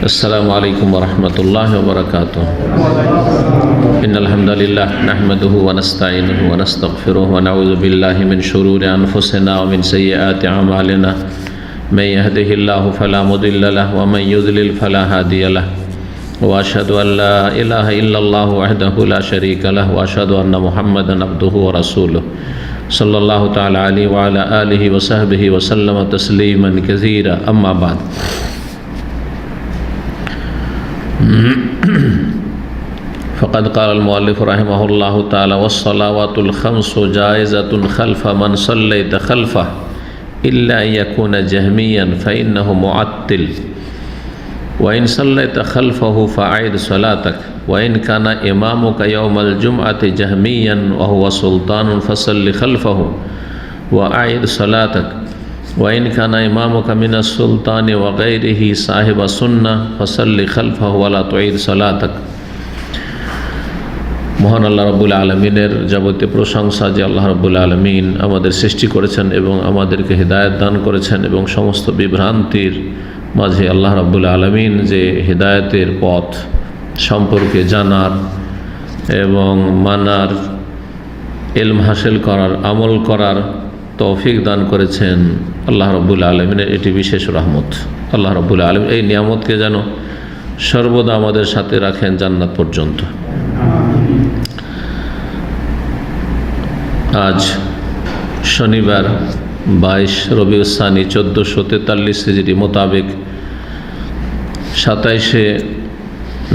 السلام عليكم ورحمة الله وبركاته. إن الحمد لله نحمده ونستعينه ونستغفره ونعوذ بالله من شرور أنفسنا ومن سيئات أعمالنا. من يهده الله فلا مضل له ومن يضلل فلا هادي له. وأشهد أن لا إله إلا الله وحده لا شريك له وأشهد أن محمدا عبده ورسوله صلى الله تعالى عليه وعلى آله وصحبه وسلم تسليما كثيرا. أما بعد، فقد قال المؤلف رحمه الله تعالى: والصلوات الخمس جائزة خلف من صليت خلفه إلا أن يكون جهميا فإنه معطل، وإن صليت خلفه فأعد صلاتك، وإن كان إمامك يوم الجمعة جهميا وهو سلطان فصل خلفه وأعد صلاتك، وإن كان إمامك من السلطان وغيره صاحب السنة فصل خلفه ولا تعيد صلاتك। মহান আল্লাহ রাব্বুল আলামিনের যাবতীয় প্রশংসা যে আল্লাহ রাব্বুল আলামিন আমাদের সৃষ্টি করেছেন এবং আমাদেরকে হিদায়াত দান করেছেন এবং সমস্ত বিভ্রান্তির মাঝে আল্লাহ রাব্বুল আলামিন যে হিদায়াতের পথ সম্পর্কে জানার এবং মানার, ইলম হাসিল করার, আমল করার তৌফিক দান করেছেন। আল্লাহ রাব্বুল আলামিনের এটি বিশেষ রহমত। আল্লাহ রাব্বুল আলামিন এই নিয়ামতকে যেন সর্বদা আমাদের সাথে রাখেন জান্নাত পর্যন্ত। আজ শনিবার 22 রবিউল সানি 1443 হিজরি মোতাবেক 27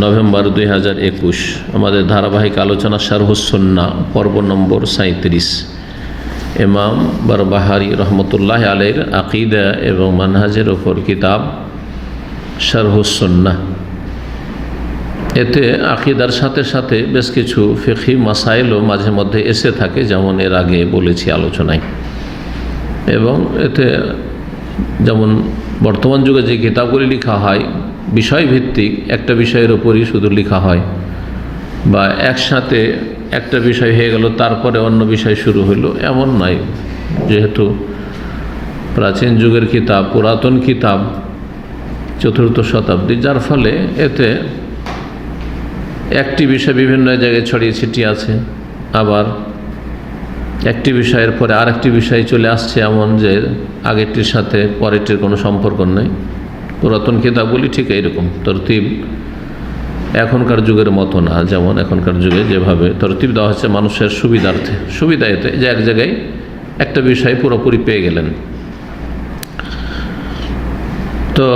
নভেম্বর 2021 আমাদের ধারাবাহিক আলোচনা শারহুস সুন্নাহ পর্ব নম্বর 37। ইমাম বারবাহারি রহমতুল্লাহ আলাইহির আকিদা এবং মানহাজের ওপর কিতাব শারহুস সুন্নাহ। এতে আকিদার সাথে সাথে বেশ কিছু ফিকহি মাসাইলও মাঝে মধ্যে এসে থাকে, যেমন এর আগে বলেছি আলোচনায়। এবং এতে যেমন বর্তমান যুগে যে কিতাবগুলি লেখা হয় বিষয়ভিত্তিক, একটা বিষয়ের ওপরই শুধু লেখা হয়, বা একসাথে একটা বিষয় হয়ে গেল তারপরে অন্য বিষয় শুরু হলো, এমন নয়। যেহেতু প্রাচীন যুগের কিতাব, পুরাতন কিতাব, 4th শতাব্দী, যার ফলে এতে একটি বিষয় বিভিন্ন জায়গায় ছড়িয়ে ছিটিয়ে আছে, আবার একটি বিষয়ের পরে আরেকটি বিষয় চলে আসছে, এমন যে আগেরটির সাথে পরেরটির কোনো সম্পর্ক নেই। পুরাতন কিতাবগুলি ঠিক এইরকম তরতিব এখনকার যুগের মতো না। যেমন এখনকার যুগে যেভাবে তরতিব দেওয়া হচ্ছে মানুষের সুবিধার্থে, সুবিধা এতে যে এক জায়গায় একটা বিষয় পুরোপুরি পেয়ে গেলেন। তো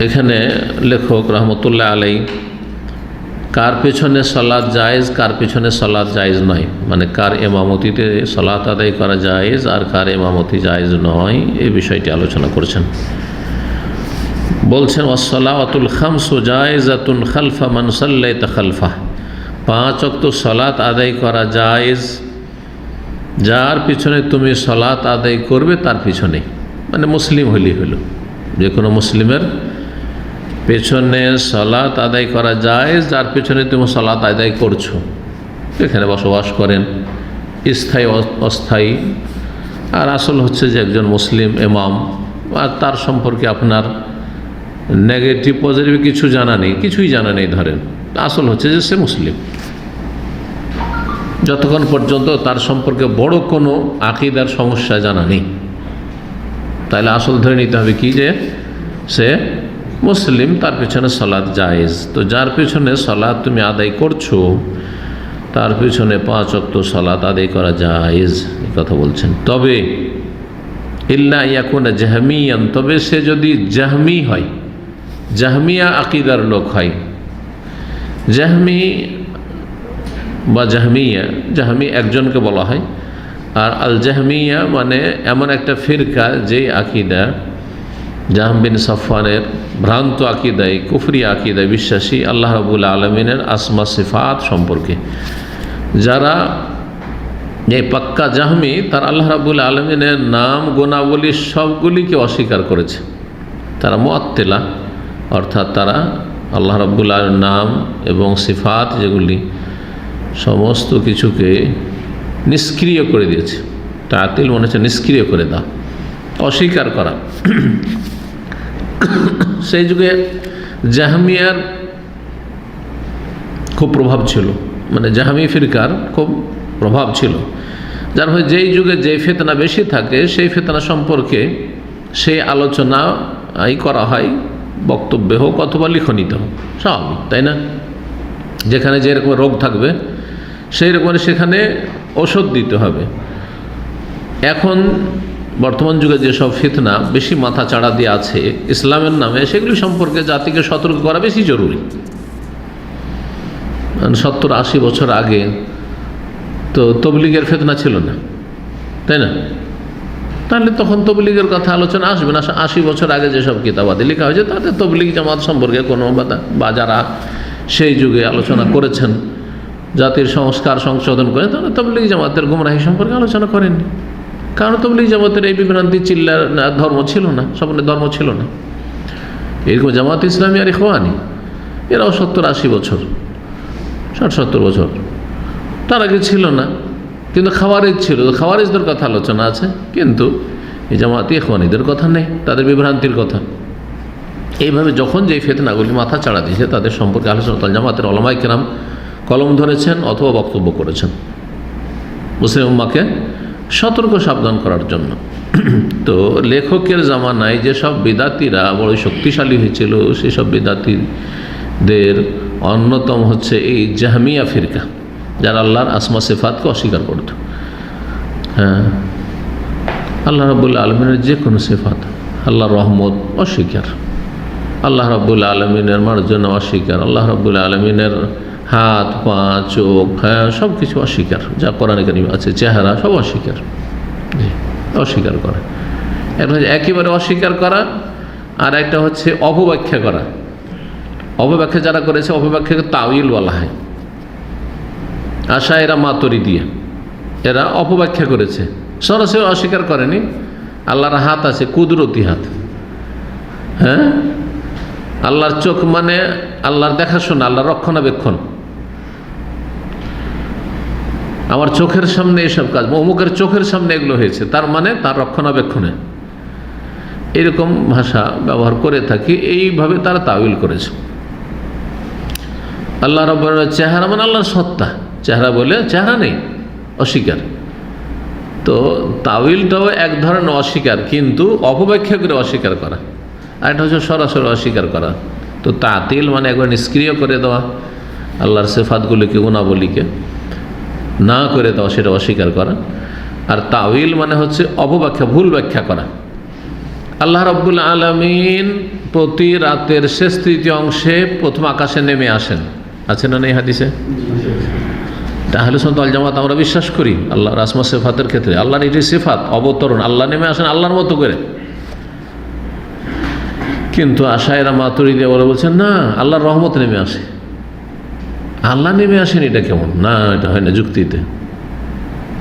এখানে লেখক রহমতুল্লাহ আলাই কার পেছনে সালাত জায়েজ, কার পেছনে সালাত জায়েজ নয়, মানে কার ইমামতিতে সালাত আদায় করা জায়েজ আর কার ইমামতি জায়েজ নয়, এই বিষয়টি আলোচনা করেছেন। বলছেন ওয়াসসালাওয়াতুল খামসু জায়েজাতুন খালফা মান সাল্লাইতা খালফা, 5 ওয়াক্ত সালাত আদায় করা জায়েজ যার পিছনে তুমি সালাত আদায় করবে তার পিছনে, মানে মুসলিম হলেই হলো। যে কোনো মুসলিমের পেছনে সালাত আদায় করা জায়েজ যার পেছনে তুমি সালাত আদায় করছো, এখানে বসবাস করেন, স্থায়ী অস্থায়ী। আর আসল হচ্ছে যে একজন মুসলিম ইমাম, আর তার সম্পর্কে আপনার নেগেটিভ পজিটিভ কিছু জানা নেই, কিছুই জানা নেই ধরেন। আসল হচ্ছে যে সে মুসলিম, যতক্ষণ পর্যন্ত তার সম্পর্কে বড় কোনো আকিদার সমস্যা জানা নেই, তাহলে আসল ধরে নিতে হবে কি, যে সে মুসলিম, তার পেছনে সালাত জায়েজ। তো যার পেছনে সালাত তুমি আদায় করছো তার পেছনে 5 ওয়াক্ত সালাত আদায় করা জায়েজ, এই কথা বলছেন। তবে ইল্লা ইয়াকুনা জাহমিয়ান, তবে সে যদি জাহমি হয়, জাহমিয়া আকিদার লোক হয়। জাহমি বা জাহমিয়া, জাহমি একজনকে বলা হয়, আর আল জাহমিয়া মানে এমন একটা ফিরকা যে আকিদা জাহম বিন সাফওয়ানের ভ্রান্ত আকিদায়, কুফরি আকিদায় বিশ্বাসী আল্লাহ রাব্বুল আলামিনের আসমা সিফাত সম্পর্কে। যারা এই পাক্কা জাহমি, তার আল্লাহ রাব্বুল আলামিনের নাম গুণাবলী সবগুলিকে অস্বীকার করেছে। তারা মুআত্তিলা, অর্থাৎ তারা আল্লাহ রাব্বুল আলামিনের নাম এবং সিফাত যেগুলি সমস্ত কিছুকে নিষ্ক্রিয় করে দিয়েছে। তাতিল মনে হচ্ছে নিষ্ক্রিয় করে দাও, অস্বীকার করা। সেই যুগে জাহমিয়ার খুব প্রভাব ছিল, মানে জাহমি ফিরকার খুব প্রভাব ছিল, যার ফলে যেই যুগে যেই ফিতনা বেশি থাকে সেই ফিতনা সম্পর্কে সেই আলোচনাই করা হয়, বক্তব্যে হোক অথবা লিখনিতে হোক, স্বাভাবিক তাই না? যেখানে যেরকম রোগ থাকবে সেই রকমের সেখানে ওষুধ দিতে হবে। এখন বর্তমান যুগে যেসব ফিতনা বেশি মাথা চাড়া দিয়ে আছে ইসলামের নামে, সেগুলি সম্পর্কে জাতিকে সতর্ক করা বেশি জরুরি। 70-80 বছর আগে তো তবলিগের ফিতনা ছিল না, তাই না? তাহলে তখন তবলিগের কথা আলোচনা আসবে না। 80 বছর আগে যেসব কিতাবাদি লেখা হয়েছে তাতে তবলিগ জামাত সম্পর্কে কোনো বা যারা সেই যুগে আলোচনা করেছেন, জাতির সংস্কার সংশোধন করে, তারা তবলিগ জামাতের গুমরাহি সম্পর্কে আলোচনা করেননি। কারণ তবলিগ জামাতের এই বিভ্রান্তি চিল্লার ধর্ম ছিল না, স্বপ্নের ধর্ম ছিল না। এরকম জামাত ইসলামী আর ইখওয়ানি এরাও 70-80 বছর, 60-70 বছর তার আগে ছিল না। কিন্তু খাওয়ারিজ ছিল, খাওয়ারিজদের কথা আলোচনা আছে, কিন্তু এই জামাত ইখওয়ানিদের কথা নেই, তাদের বিভ্রান্তির কথা। এইভাবে যখন যেই ফিতনাগুলি মাথা চাড়া দিয়েছে তাদের সম্পর্কে আলোচনা জামাতের ওলামায়ে কেরাম কলম ধরেছেন অথবা বক্তব্য করেছেন মুসলিম উম্মাহকে সতর্ক সাবধান করার জন্য। তো লেখকের জামানায় যেসব বিদাতিরা বড় শক্তিশালী হয়েছিল, সেসব বিদাতিদের অন্যতম হচ্ছে এই জাহমিয়া ফিরকা, যারা আল্লাহর আসমা সিফাতকে অস্বীকার করত। হ্যাঁ, আল্লাহ রাব্বুল আলামিনের যে কোনো সিফাত, আল্লাহর রহমত অস্বীকার, আল্লাহ রাব্বুল আলামিনের মার্জনা অস্বীকার, আল্লাহ রাব্বুল আলামিনের হাত পা চোখ, হ্যাঁ সব কিছু অস্বীকার, যা কোরআনে কারিমে আছে, চেহারা সব অস্বীকার, অস্বীকার করা। একটা হচ্ছে একেবারে অস্বীকার করা, আর একটা হচ্ছে অপব্যাখ্যা করা। অপব্যাখ্যা যারা করেছে, অপব্যাখ্যাকে তাউইল বলা হয়। আশায়েরা মাতুরিদিয়া এরা অপব্যাখ্যা করেছে, সরাসরি অস্বীকার করেনি আল্লাহর হাত আছে, কুদরতি হাত। হ্যাঁ, আল্লাহর চোখ মানে আল্লাহর দেখাশোনা, আল্লাহর রক্ষণাবেক্ষণ। আমার চোখের সামনে এসব কাজ, অমুকের চোখের সামনে এগুলো হয়েছে, তার মানে তার রক্ষণাবেক্ষণে, এরকম ভাষা ব্যবহার করে থাকি। এইভাবে তারা তাউইল করেছে। আল্লাহ রাব্বুল চেহারা মানে আল্লাহর সত্তা, চেহারা বলে চেহারা নেই, অস্বীকার। তো তাউইলটাও এক ধরনের অস্বীকার, কিন্তু অপব্যাখ্যা করে অস্বীকার করা। আর এটা হচ্ছে সরাসরি অস্বীকার করা। তো তাতিল মানে একবার নিষ্ক্রিয় করে দেওয়া, আল্লাহর সিফাতগুলিকে, গুণাবলীকে না করে দেওয়া, সেটা অস্বীকার করা। আর তাউইল মানে হচ্ছে অপব্যাখ্যা, ভুল ব্যাখ্যা করা। আল্লাহ রাব্বুল আলামিন প্রতি রাতের শেষ তৃতীয় অংশে প্রথম আকাশে নেমে আসেন, আছে না নেই হাদিসে? তাহলে সুন্নাত ওয়াল জামাত আমরা বিশ্বাস করি আল্লাহর আসমা সিফাতের ক্ষেত্রে আল্লাহর এটি সিফাত, অবতরণ, আল্লাহ নেমে আসেন আল্লাহর মতো করে। কিন্তু আশায়েরা মাতুরিদিয়া বলে বলছেন না, আল্লাহর রহমত নেমে আসে। আল্লাহ নেমে আসেন, এটা কেমন? না, এটা হয় না যুক্তিতে।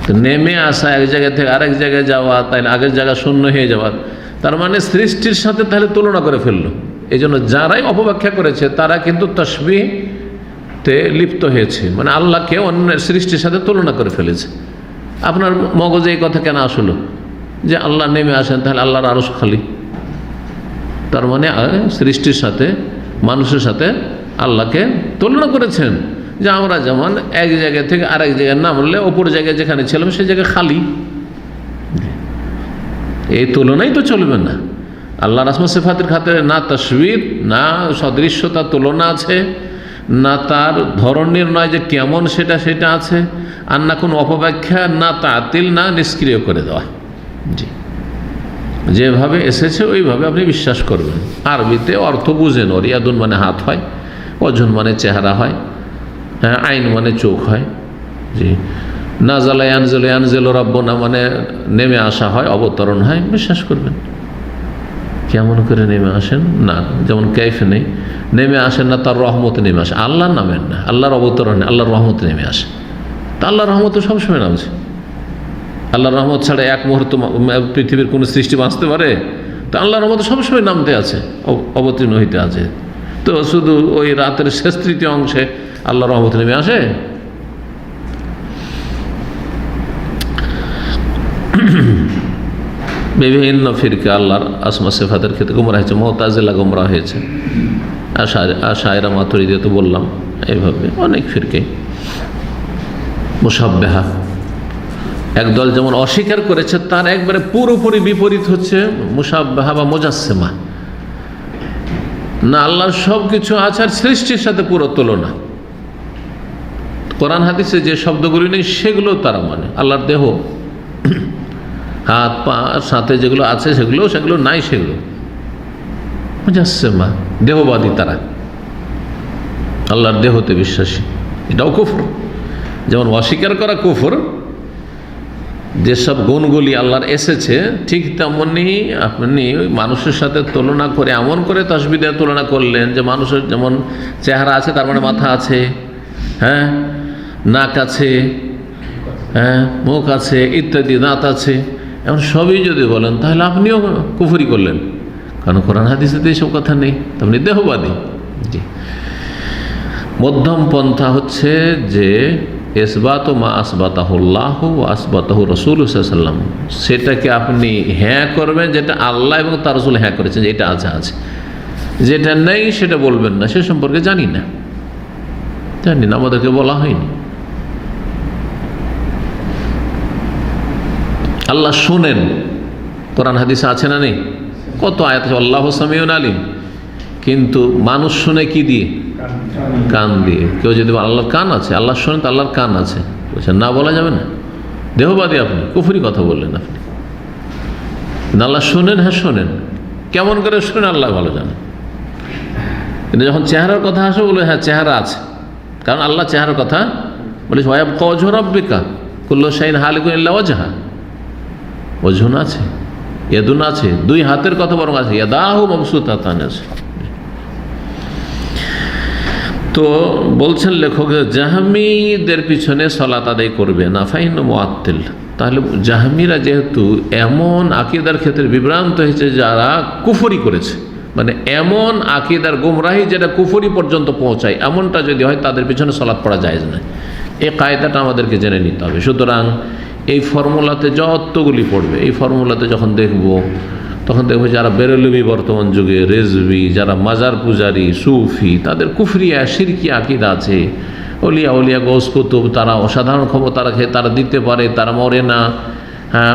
তো নেমে আসা, এক জায়গা থেকে আরেক জায়গায় যাওয়া, তাই না, আগের জায়গা শূন্য হয়ে যাওয়া, তার মানে সৃষ্টির সাথে তাহলে তুলনা করে ফেললো। এই জন্য যারাই অপব্যাখ্যা করেছে তারা কিন্তু তাসবিহতে লিপ্ত হয়েছে, মানে আল্লাহকে অন্যের সৃষ্টির সাথে তুলনা করে ফেলেছে। আপনার মগজে এই কথা কেন আসলো যে আল্লাহ নেমে আসেন, তাহলে আল্লাহর আরশ খালি? তার মানে সৃষ্টির সাথে, মানুষের সাথে আল্লাহকে তুলনা করেছেন, যে আমরা যেমন এক জায়গা থেকে আরেক জায়গায় নামলে অপর জায়গায় যেখানে ছিলাম সেই জায়গায় খালি। এই তুলনাই তো চলবে না। আল্লাহর আসমা সিফাতের খাতিরে না তাসবিহ, না সদৃশ্যতা তুলনা আছে, না তার ধরন নির্ণয় যে কেমন সেটা আছে, আর না কোনো অপব্যাখ্যা, না তাতিল, না নিষ্ক্রিয় করে দেওয়া। জি, যেভাবে এসেছে ওইভাবে আপনি বিশ্বাস করবেন। আরবিতে অর্থ বুঝেন, ইয়াদুন মানে হাত হয়, ওজন মানে চেহারা হয়, হ্যাঁ, আইন মানে চোখ হয়। জি, নাজালা ইয়ানজিলু ইয়ানজিলু রাব্বুনা মানে নেমে আসা হয়, অবতরণ হয়, বিশ্বাস করবেন। কেমন করে নেমে আসেন? না, যেমন কাইফ নেই, নেমে আসেন না, তার রহমত নেমে আসে, আল্লাহর নামেন না, আল্লাহর অবতরণে আল্লাহর রহমত নেমে আসে। তা আল্লাহর রহমত সবসময় নামছে। আল্লাহর রহমত ছাড়া এক মুহূর্ত পৃথিবীর কোনো সৃষ্টি বাঁচতে পারে? তো আল্লাহর রহমত সবসময় নামতে আছে, অবতীর্ণ হইতে আছে। তো শুধু ওই রাতের শেষ তৃতীয় অংশে আল্লাহর রহমত নেমে আসে? বিভিন্ন ফিরকা আল্লাহর আসমা সিফাতের ক্ষেত্রে গুমরা হয়েছে, মুতাজিলা গুমরা হয়েছে, আশায়রা মাতুরিদি তো বললাম, এইভাবে অনেক ফিরকে মুশাব্বিহা। একদল যেমন অস্বীকার করেছে, তার একবারে পুরোপুরি বিপরীত হচ্ছে মুশাব্বিহা বা মুজাসসিমা। না, আল্লাহর সব কিছু আছে আর সৃষ্টির সাথে পুরো তুলনা। কোরআন হাদিসে যে শব্দগুলি নেই সেগুলো তারা মানে, আল্লাহর দেহ, হাত পা সাথে যেগুলো আছে সেগুলো নাই, সেগুলো মুজাসসিমা, দেহবাদী তারা, আল্লাহর দেহতে বিশ্বাসী। এটাও কুফর। যেমন অস্বীকার করা কুফর, যেসব গুণগুলি আল্লাহর এসেছে ঠিক তেমনি আপনি মানুষের সাথে তুলনা করে এমন করে তাসবিহ দিয়ে তুলনা করলেন যে মানুষের যেমন চেহারা আছে তার মানে মাথা আছে, হ্যাঁ, নাক আছে, হ্যাঁ, মুখ আছে ইত্যাদি, দাঁত আছে, এমন সবই যদি বলেন তাহলে আপনিও কুফরি করলেন, কারণ কোরআন হাদিসেতে এইসব কথা নেই, আপনি দেহবাদী। জি, মধ্যম পন্থা হচ্ছে যে ইসবাত মা আসবাতাহুল্লাহ ওয়া আসবাতাহু রাসূলুল্লাহ সাল্লাল্লাহু আলাইহি ওয়াসাল্লাম, সেটাকে আপনি হ্যাঁ করবেন যেটা আল্লাহ এবং তার রাসূল হ্যাঁ করেছেন, এটা আছে, যেটা নেই সেটা বলবেন না, সে সম্পর্কে জানি না, আমাদেরকে বলা হয়নি। আল্লাহ শোনেন, কোরআন হাদিসে আছে না নেই? কত আয়াত আছে, আল্লাহু সামিউন আলিম, কিন্তু মানুষ শুনে কি দিয়ে? কান দিয়ে। কেউ যদি আল্লাহর কান আছে, আল্লাহ শোনেন তো আল্লাহর কান আছে, বলছেন না, বলা যাবে না, দেহবাদী আপনি, কুফরি কথা বললেন আপনি। আল্লাহ শোনেন, হ্যাঁ শোনেন, কেমন করে শোনেন আল্লাহ ভালো জানেন। কিন্তু যখন চেহারার কথা আসে বলে হ্যাঁ চেহারা আছে, কারণ আল্লাহ চেহারার কথা বলেছে ওয়ায়াবকা ওয়াজহু রাব্বিকা কুল্লু শাইইন হালিকুন ইল্লা ওয়াজহা, ওয়াজহুন আছে, ইয়াদুন আছে, দুই হাতের কথা বরং আছে, ইয়াদাহু মাবসুতাতান আছে। তো বলছেন লেখক, জাহমিদের পিছনে সালাত আদায় করবে না, ফাইন মুআত্তিল। তাহলে জাহমিরা যেহেতু এমন আকীদার ক্ষেত্রে বিভ্রান্ত হয়েছে যারা কুফরি করেছে, মানে এমন আকীদার গুমরাহি যেটা কুফরি পর্যন্ত পৌঁছায়, এমনটা যদি হয় তাদের পিছনে সালাত পড়া জায়েজ নয়। এই কায়দাটা আমাদেরকে জেনে নিতে হবে। সুতরাং এই ফর্মুলাতে যতগুলি পড়বে, এই ফর্মুলাতে যখন দেখব তখন দেখবো যারা বেরেলভি বর্তমান যুগে, রেজভি, যারা মাজার পূজারী, সুফি, তাদের কুফরিয়া শিরকি আকীদা আছে। অলিয়া গৌস কুতুব, তারা অসাধারণ ক্ষমতা রাখে, তারা দিতে পারে, তারা মরে না, হ্যাঁ,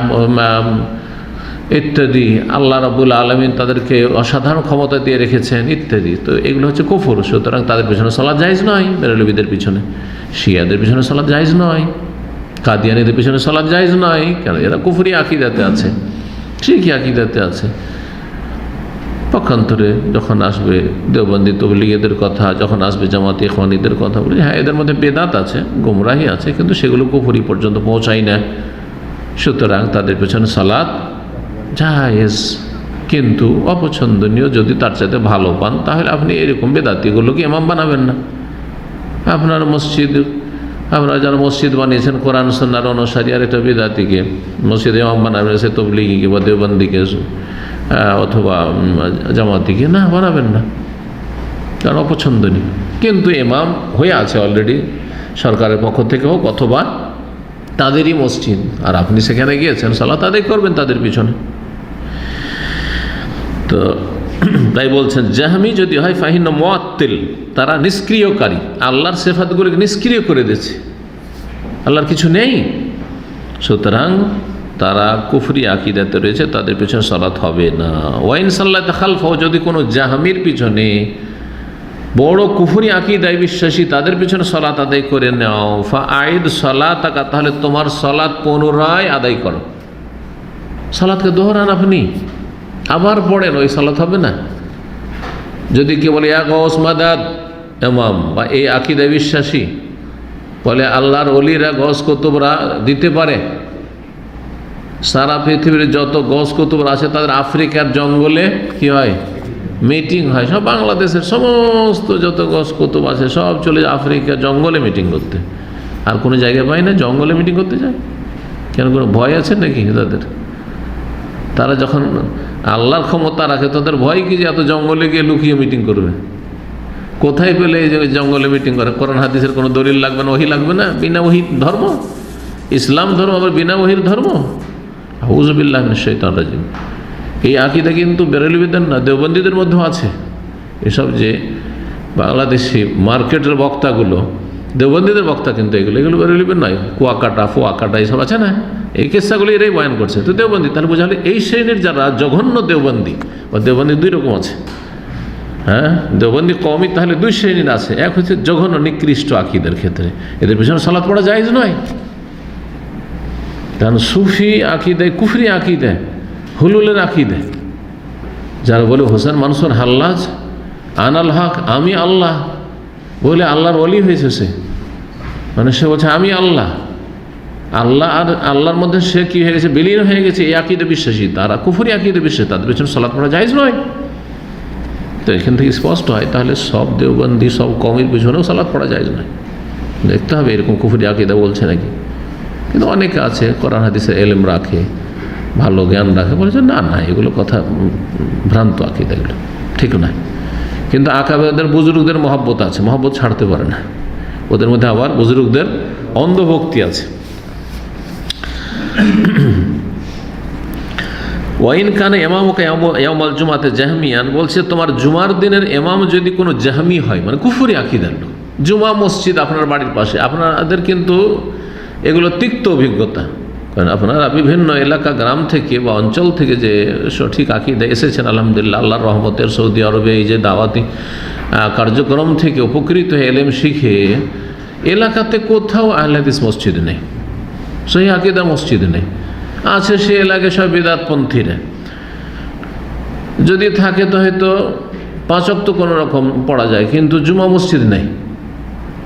ইত্যাদি, আল্লাহ রাব্বুল আলামিন তাদেরকে অসাধারণ ক্ষমতা দিয়ে রেখেছেন ইত্যাদি। তো এগুলো হচ্ছে কুফর। সুতরাং তাদের পিছনে সালাত জায়েজ নয়, বেরেলভিদের পিছনে, শিয়াদের পিছনে সালাত জায়েজ নয়, কাদিয়ানীদের পিছনে সালাত জায়েজ নয়, কেন? এরা কুফরি আকীদাতে আছে, শিরকি আকীদাতে আছে। পক্ষান্তরে যখন আসবে দেওবন্দি তবলিগীদের কথা, যখন আসবে জামাতি ইখওয়ানীদের কথা, বলি হ্যাঁ এদের মধ্যে বেদাত আছে, গুমরাহি আছে, কিন্তু সেগুলো কুফরি পর্যন্ত পৌঁছায় না। সুতরাং তাদের পেছনে সালাত জায়েজ, কিন্তু অপছন্দনীয়। যদি তার চাইতে ভালো পান তাহলে আপনি এরকম বেদাতিগুলোকে ইমাম বানাবেন না। আপনার মসজিদ, আপনারা যারা মসজিদ বানিয়েছেন কোরআন সুন্নাহর অনুসারী, আর একটা বেদাতিকে মসজিদে ইমাম বানাবেন, সে তবলিগীকে বা দেওবন্দিকে অথবা জামাতিকে না, বানাবেন না, কারণ অপছন্দনীয়। কিন্তু ইমাম হয়ে আছে অলরেডি, সরকারের পক্ষ থেকে হোক অথবা তাদেরই মসজিদ, আর আপনি সেখানে গিয়েছেন, সালাত আদায় করবেন তাদের পিছনে। তো তাই বলছেন জাহমি যদি হয় ফাহিন মুআত্তিল, তারা নিষ্ক্রিয়কারী, আল্লাহর সিফাতগুলোকে নিষ্ক্রিয় করে দিয়েছে, আল্লাহর কিছু নেই। সুতরাং তারা কুফরি আকীদাতে রয়েছে, তাদের পিছনে সালাত হবে না। ওয়াইন সাল্লাত খালফাহু, যদি কোনো জাহমির পিছনে বড় কুফরি আকীদায় বিশ্বাসী তাদের পিছনে সালাত আদায় করে নাও, ফাআইদ সালাতাকা, তাহলে তোমার সালাত পুনরায় আদায় করো। সালাতকে দোহরান, আপনি আবার পড়েন, ওই সালাত হবে না। যদি কে বলে ইয়া গাউস মাদাদ ইমাম, বা এই আকীদায় বিশ্বাসী বলে আল্লাহর ওলিরা গস কুতুবরা দিতে পারে, সারা পৃথিবীর যত গস কুতুব আছে তাদের আফ্রিকার জঙ্গলে কি হয়, মিটিং হয়। সব বাংলাদেশের সমস্ত যত গস কুতুব আছে সব চলে যায় আফ্রিকার জঙ্গলে মিটিং করতে, আর কোনো জায়গায় পায় না, জঙ্গলে মিটিং করতে যায়। কেন, কোনো ভয় আছে নাকি তাদের? তারা যখন আল্লাহর ক্ষমতা রাখে তাদের ভয় কি যে এত জঙ্গলে গিয়ে লুকিয়ে মিটিং করবে? কোথায় পেলে এই যে জঙ্গলে মিটিং করে? কোরআন হাদিসের কোনো দলিল লাগবে না, ওহী লাগবে না, বিনা ওহী ধর্ম, ইসলাম ধর্ম আবার বিনা ওহীর ধর্ম। আউযু বিল্লাহি মিনাশ শাইতানির রাজিম। এই আকীদা কিন্তু বেরেলবিদের না, দেওবন্দীদের মধ্যেও আছে। এসব যে বাংলাদেশি মার্কেটের বক্তাগুলো, দেওবন্দীদের বক্তা কিন্তু এগুলো বেরেলবিদের নয়। কুয়াকাটা ফোয়াকাটা এইসব আছে না, এই কেসাগুলো এরাই বয়ান করছে। তো দেওবন্দী, তাহলে বোঝা হলো এই শ্রেণীর যারা জঘন্য দেওবন্দী, বা দেওবন্দী দুই রকম আছে। হ্যাঁ, দেওবন্দী কওমি তাহলে দুই শ্রেণীর আছে। এক হচ্ছে জঘন্য নিকৃষ্ট আকীদার ক্ষেত্রে, এদের পিছনে সালাত পড়া জায়েজ নয়। কারণ সুফি আকীদায়, কুফরি আকীদায়, হুলুলের আকীদায় যারা বলে হোসেন মানসুর হাল্লাজ আনাল হক, আমি আল্লাহ বলে আল্লাহর ওলি হয়েছে সে, মানে সে বলছে আমি আল্লাহ, আল্লাহ আর আল্লাহর মধ্যে সে কি হয়ে গেছে, বিলীন হয়ে গেছে। এই আকীদা বিশ্বাসী, তারা কুফরি আকীদা বিশ্বাসী, তাদের পেছনে সালাত পড়া জায়েজ নয়। তো এখান থেকে স্পষ্ট হয় তাহলে সব দেওবন্দি, সব কওমির পিছনেও সালাত পড়া জায়েজ নয়। দেখতে হবে এরকম কুফরি আকীদা বলছে নাকি। কিন্তু অনেকে আছে কোরআন হাদিসের এলেম রাখে, ভালো জ্ঞান রাখে, বলেছে না না এগুলো কথা ভ্রান্ত আকীদা, এগুলো ঠিক নয়। কিন্তু আকাবেরদের বুজুর্গদের মহব্বত আছে, মহব্বত ছাড়তে পারে না। ওদের মধ্যে আবার বুজুর্গদের অন্ধভক্তি আছে। ওয়াইন কানে ইমামুকা ইয়াউমাল জুমাতে জাহমিয়ান, বলছে তোমার জুমার দিনের ইমাম যদি কোনো জাহমি হয়, মানে কুফরি আকীদার লোক। জুমা মসজিদ আপনার বাড়ির পাশে, আপনাদের কিন্তু এগুলো তিক্ত অভিজ্ঞতা, কারণ আপনারা বিভিন্ন এলাকা, গ্রাম থেকে বা অঞ্চল থেকে যে সঠিক আকীদা এসেছেন আলহামদুলিল্লাহ, আল্লাহর রহমতের, সৌদি আরবে এই যে দাওয়াতি কার্যক্রম থেকে উপকৃত হয়ে এলেম শিখে, এলাকাতে কোথাও আহলে হাদিস মসজিদ নেই, সহি আকীদার মসজিদ নেই। আছে সে এলাকায় সব বিদআতপন্থীরা, যদি থাকে তো হয়তো 5 ওয়াক্ত কোনো রকম পড়া যায়, কিন্তু জুমা মসজিদ নেই।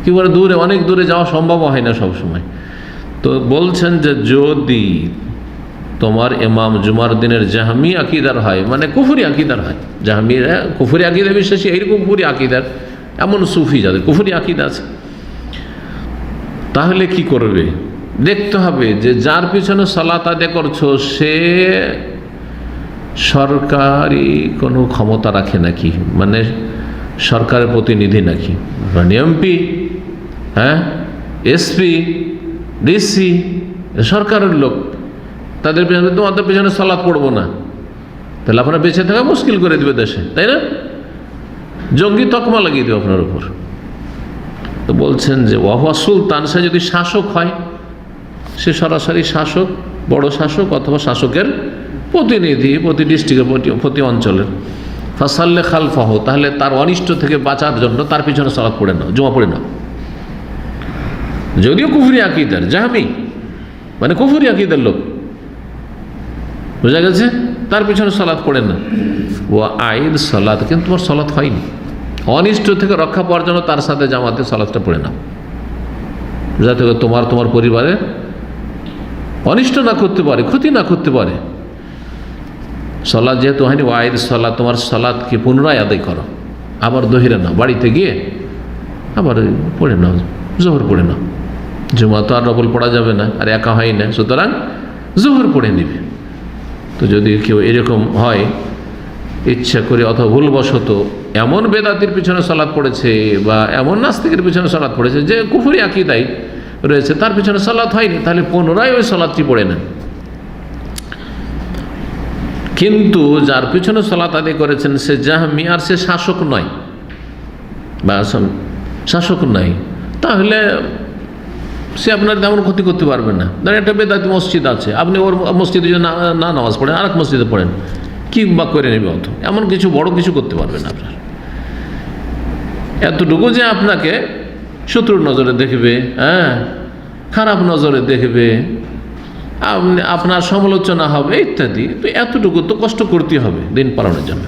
কি বলে দূরে, অনেক দূরে যাওয়া সম্ভব হয় না সব সময়। তো বলছেন যে যদি তোমার ইমাম জুমার দিনের জাহমি আকীদার হয়, মানে কুফরি আকীদার হয়, জাহমিরা কুফরি আকীদা বিশ্বাসী, এইরকম কুফরি আকীদার, এমন সুফি যাদের কুফরি আকীদা আছে, তাহলে কি করবে? দেখতে হবে যে যার পিছনে সালাত আদায় করছো সে সরকারি কোনো ক্ষমতা রাখে নাকি, মানে সরকারের প্রতিনিধি নাকি, মানে এমপি, হ্যাঁ, এসপি, ডিসি, সরকারের লোক। তাদের পিছনে, তোমাদের পিছনে সালাত পড়বো না, তাহলে আপনার বেঁচে থাকা মুশকিল করে দেবে দেশে, তাই না? জঙ্গি তকমা লাগিয়ে দেবে আপনার উপর। তো বলছেন যে ওয়াহুয়া সুলতান, সে যদি শাসক হয়, সে সরাসরি শাসক, বড় শাসক অথবা শাসকের প্রতিনিধি, প্রতি ডিস্ট্রিক্টের, প্রতি অঞ্চলের। ফাসাল্লে খালফাহ, তাহলে তার অনিষ্ট থেকে বাঁচার জন্য তার পিছনে সালাত পড়ে নাও, জুমা পড়ে নাও। যদিও কুফরি আকীদার, জাহমি মানে কুফরি আকীদার লোক, বোঝা গেছে, তার পিছনে সালাত পড়ে না। ও আইদ সালাত, কিন্তু তোমার সালাত হয়নি, অনিষ্ট থেকে রক্ষা পাওয়ার জন্য তার সাথে জামাতে সালাতটা পড়ে নাও, যাতে তোমার পরিবারে অনিষ্ট না করতে পারে, ক্ষতি না করতে পারে। সালাত যেহেতু হয়নি, ওয়াইদ সালাত, তোমার সালাতকে পুনরায় আদায় করো, আবার দহিরা নাও, বাড়িতে গিয়ে আবার পড়ে নাও, জোহর পড়ে নাও। জুমা তো আর ডবল পড়া যাবে না, আর একা হয় না, সুতরাং জোহর পড়ে নিবে। তো যদি কেউ এরকম হয় ইচ্ছা করে অথবা ভুলবশত এমন বেদাতির পিছনে সালাত পড়েছে বা এমন নাস্তিকের পিছনে সালাত পড়েছে যে কুফরি আকীদায় রয়েছে, তার পিছনে সালাত হয়নি, তাহলে পুনরায় ওই সালাতটি পড়ে নেন। কিন্তু যার পিছনে সালাত আদায় করেছেন সে জাহমি, আর সে শাসক নয় বা শাসক নয়, তাহলে সে আপনার তেমন ক্ষতি করতে পারবে না। ধরেন একটা বেদাতি মসজিদ আছে, আপনি ওর মসজিদে যদি না নামাজ পড়েন, আর এক মসজিদে পড়েন, কি বা করে নেবে, অত এমন কিছু বড় কিছু করতে পারবে না আপনার। এতটুকু যে আপনাকে শত্রুর নজরে দেখবে, হ্যাঁ, খারাপ নজরে দেখবে, আপনার সমালোচনা হবে ইত্যাদি, তো এতটুকু তো কষ্ট করতে হবে দিন পালনের জন্য।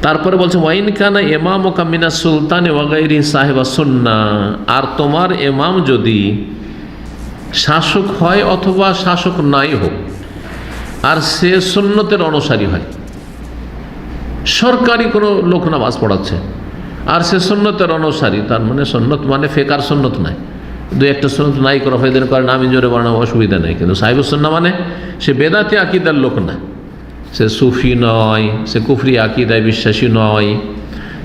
তারপরে বলছে ওয়াইন কানা ইমামুকা মিনাস সুলতানি ওয়া গায়রি সাহিবা সুন্নাহ, আর তোমার ইমাম যদি শাসক হয় অথবা শাসক নাই হোক, আর সে সুন্নতের অনুসারী হয়, সরকারি কোনো লোক নামাজ পড়াচ্ছে আর সে সুন্নতের অনুসারী, তার মানে সুন্নত মানে ফেকার সুন্নত নাই, দু একটা সুন্নত নাই করা ফেদের করেন, আমি জোরে বানাবো, অসুবিধা নেই। কিন্তু সাহিবুস সুন্নাহ মানে সে বেদাতি আকীদার লোক না, সে সুফি নয়, সে কুফরি আকীদায় বিশ্বাসী নয়,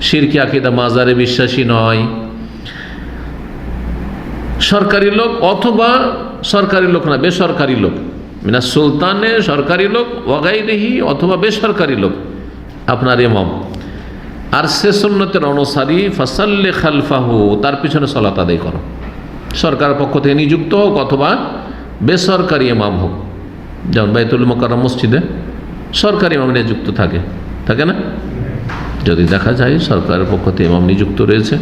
শিরকি আকীদা মাজারে বিশ্বাসী নয়, সরকারি লোক অথবা সরকারি লোক না, বেসরকারি লোক, মিনাস সুলতানে সরকারি লোক, ওয়াগাইরিহি অথবা বেসরকারি লোক আপনার ইমাম, আর সে সুন্নতের অনুসারী, ফাসাল্লি খালফাহু তার পিছনে সালাত আদায় করো। সরকারের পক্ষ থেকে নিযুক্ত হোক অথবা বেসরকারি ইমাম হোক, যেমন বাইতুল মুকাররম মসজিদে সরকারি ইমাম নিযুক্ত থাকে না? যদি দেখা যায় সরকারের পক্ষ থেকে ইমাম নিযুক্ত রয়েছে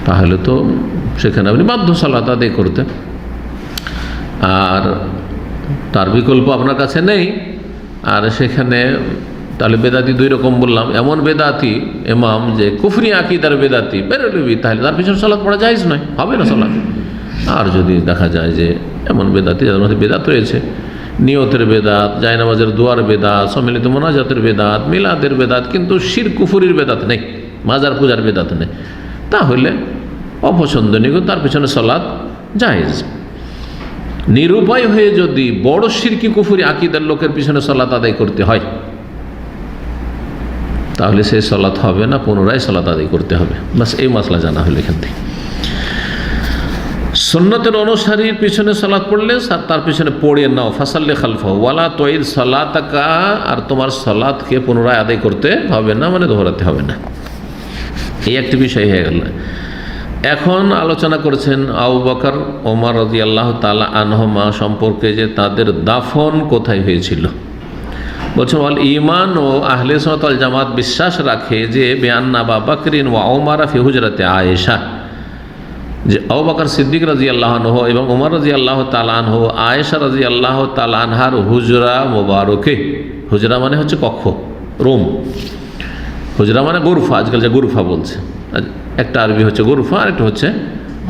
তাহলে তো সেখানে আপনি বাধ্য সালাত আদায় করতে। আর তার বিকল্প আপনার কাছে নেই, আর সেখানে তাহলে বেদাতি দুই রকম বললাম। এমন বেদাতি ইমাম যে কুফরি আকীদার বেদাতি বেরোলবি, তাহলে তার পিছনে সালাত পড়া জায়েজ নয়, হবে না সালাত। আর যদি দেখা যায় যে এমন বেদাতি যাদের মধ্যে বেদাত রয়েছে, নিয়তের বেদাত, জায়নামাজের দোয়ার বেদাত, সম্মিলিত মোনাজাতের বেদাত, মিলাদের বেদাত, কিন্তু শিরক কুফরির বেদাত নেই, মাজার পূজার বেদাত নেই, তাহলে অপছন্দনীয়, তার পিছনে সালাত জায়েজ। নিরুপায় হয়ে যদি বড় শিরকি কুফরি আকীদার লোকের পিছনে সালাত আদায় করতে হয়, তাহলে সেই সালাত হবে না, পুনরায় সালাত আদায় করতে হবে। বাস এই মাসলা জানা হলো এখান থেকে। সুন্নতের অনুসারীর পিছনে সালাত পড়লে তার পিছনে পড়ে নাও, ফাসাল্লি খালফাহু ওয়ালা তুঈদ সালাতাকা, আর তোমার সালাতকে পুনরায় আদায় করতে হবে না, মানে দোহরাতে হবে না। এই একটি বিষয় হয়ে গেল। এখন আলোচনা করেছেন আবু বকর ওমর রাদিয়াল্লাহু তাআলা আনহুমা সম্পর্কে, যে তাদের দাফন কোথায় হয়েছিল। বলছেন ওয়াল ঈমান ও আহলে সুন্নাত ওয়াল জামাত বিশ্বাস রাখে যে বিআন্না আবু বকরিন ওয়া উমর ফি হুজরাতে আয়েশা, যে আবু বকর সিদ্দিক রাদিয়াল্লাহু আনহু এবং উমর রাদিয়াল্লাহু তাআলা আনহু আয়েশা রাদিয়াল্লাহু তাআলা আনহার হুজরা মুবারকে, হুজরা মানে হচ্ছে কক্ষ, রুম, হুজরা মানে গুরফা, আজকাল যে গুরফা বলছে, একটা আরবি হচ্ছে গুরফা আর একটা হচ্ছে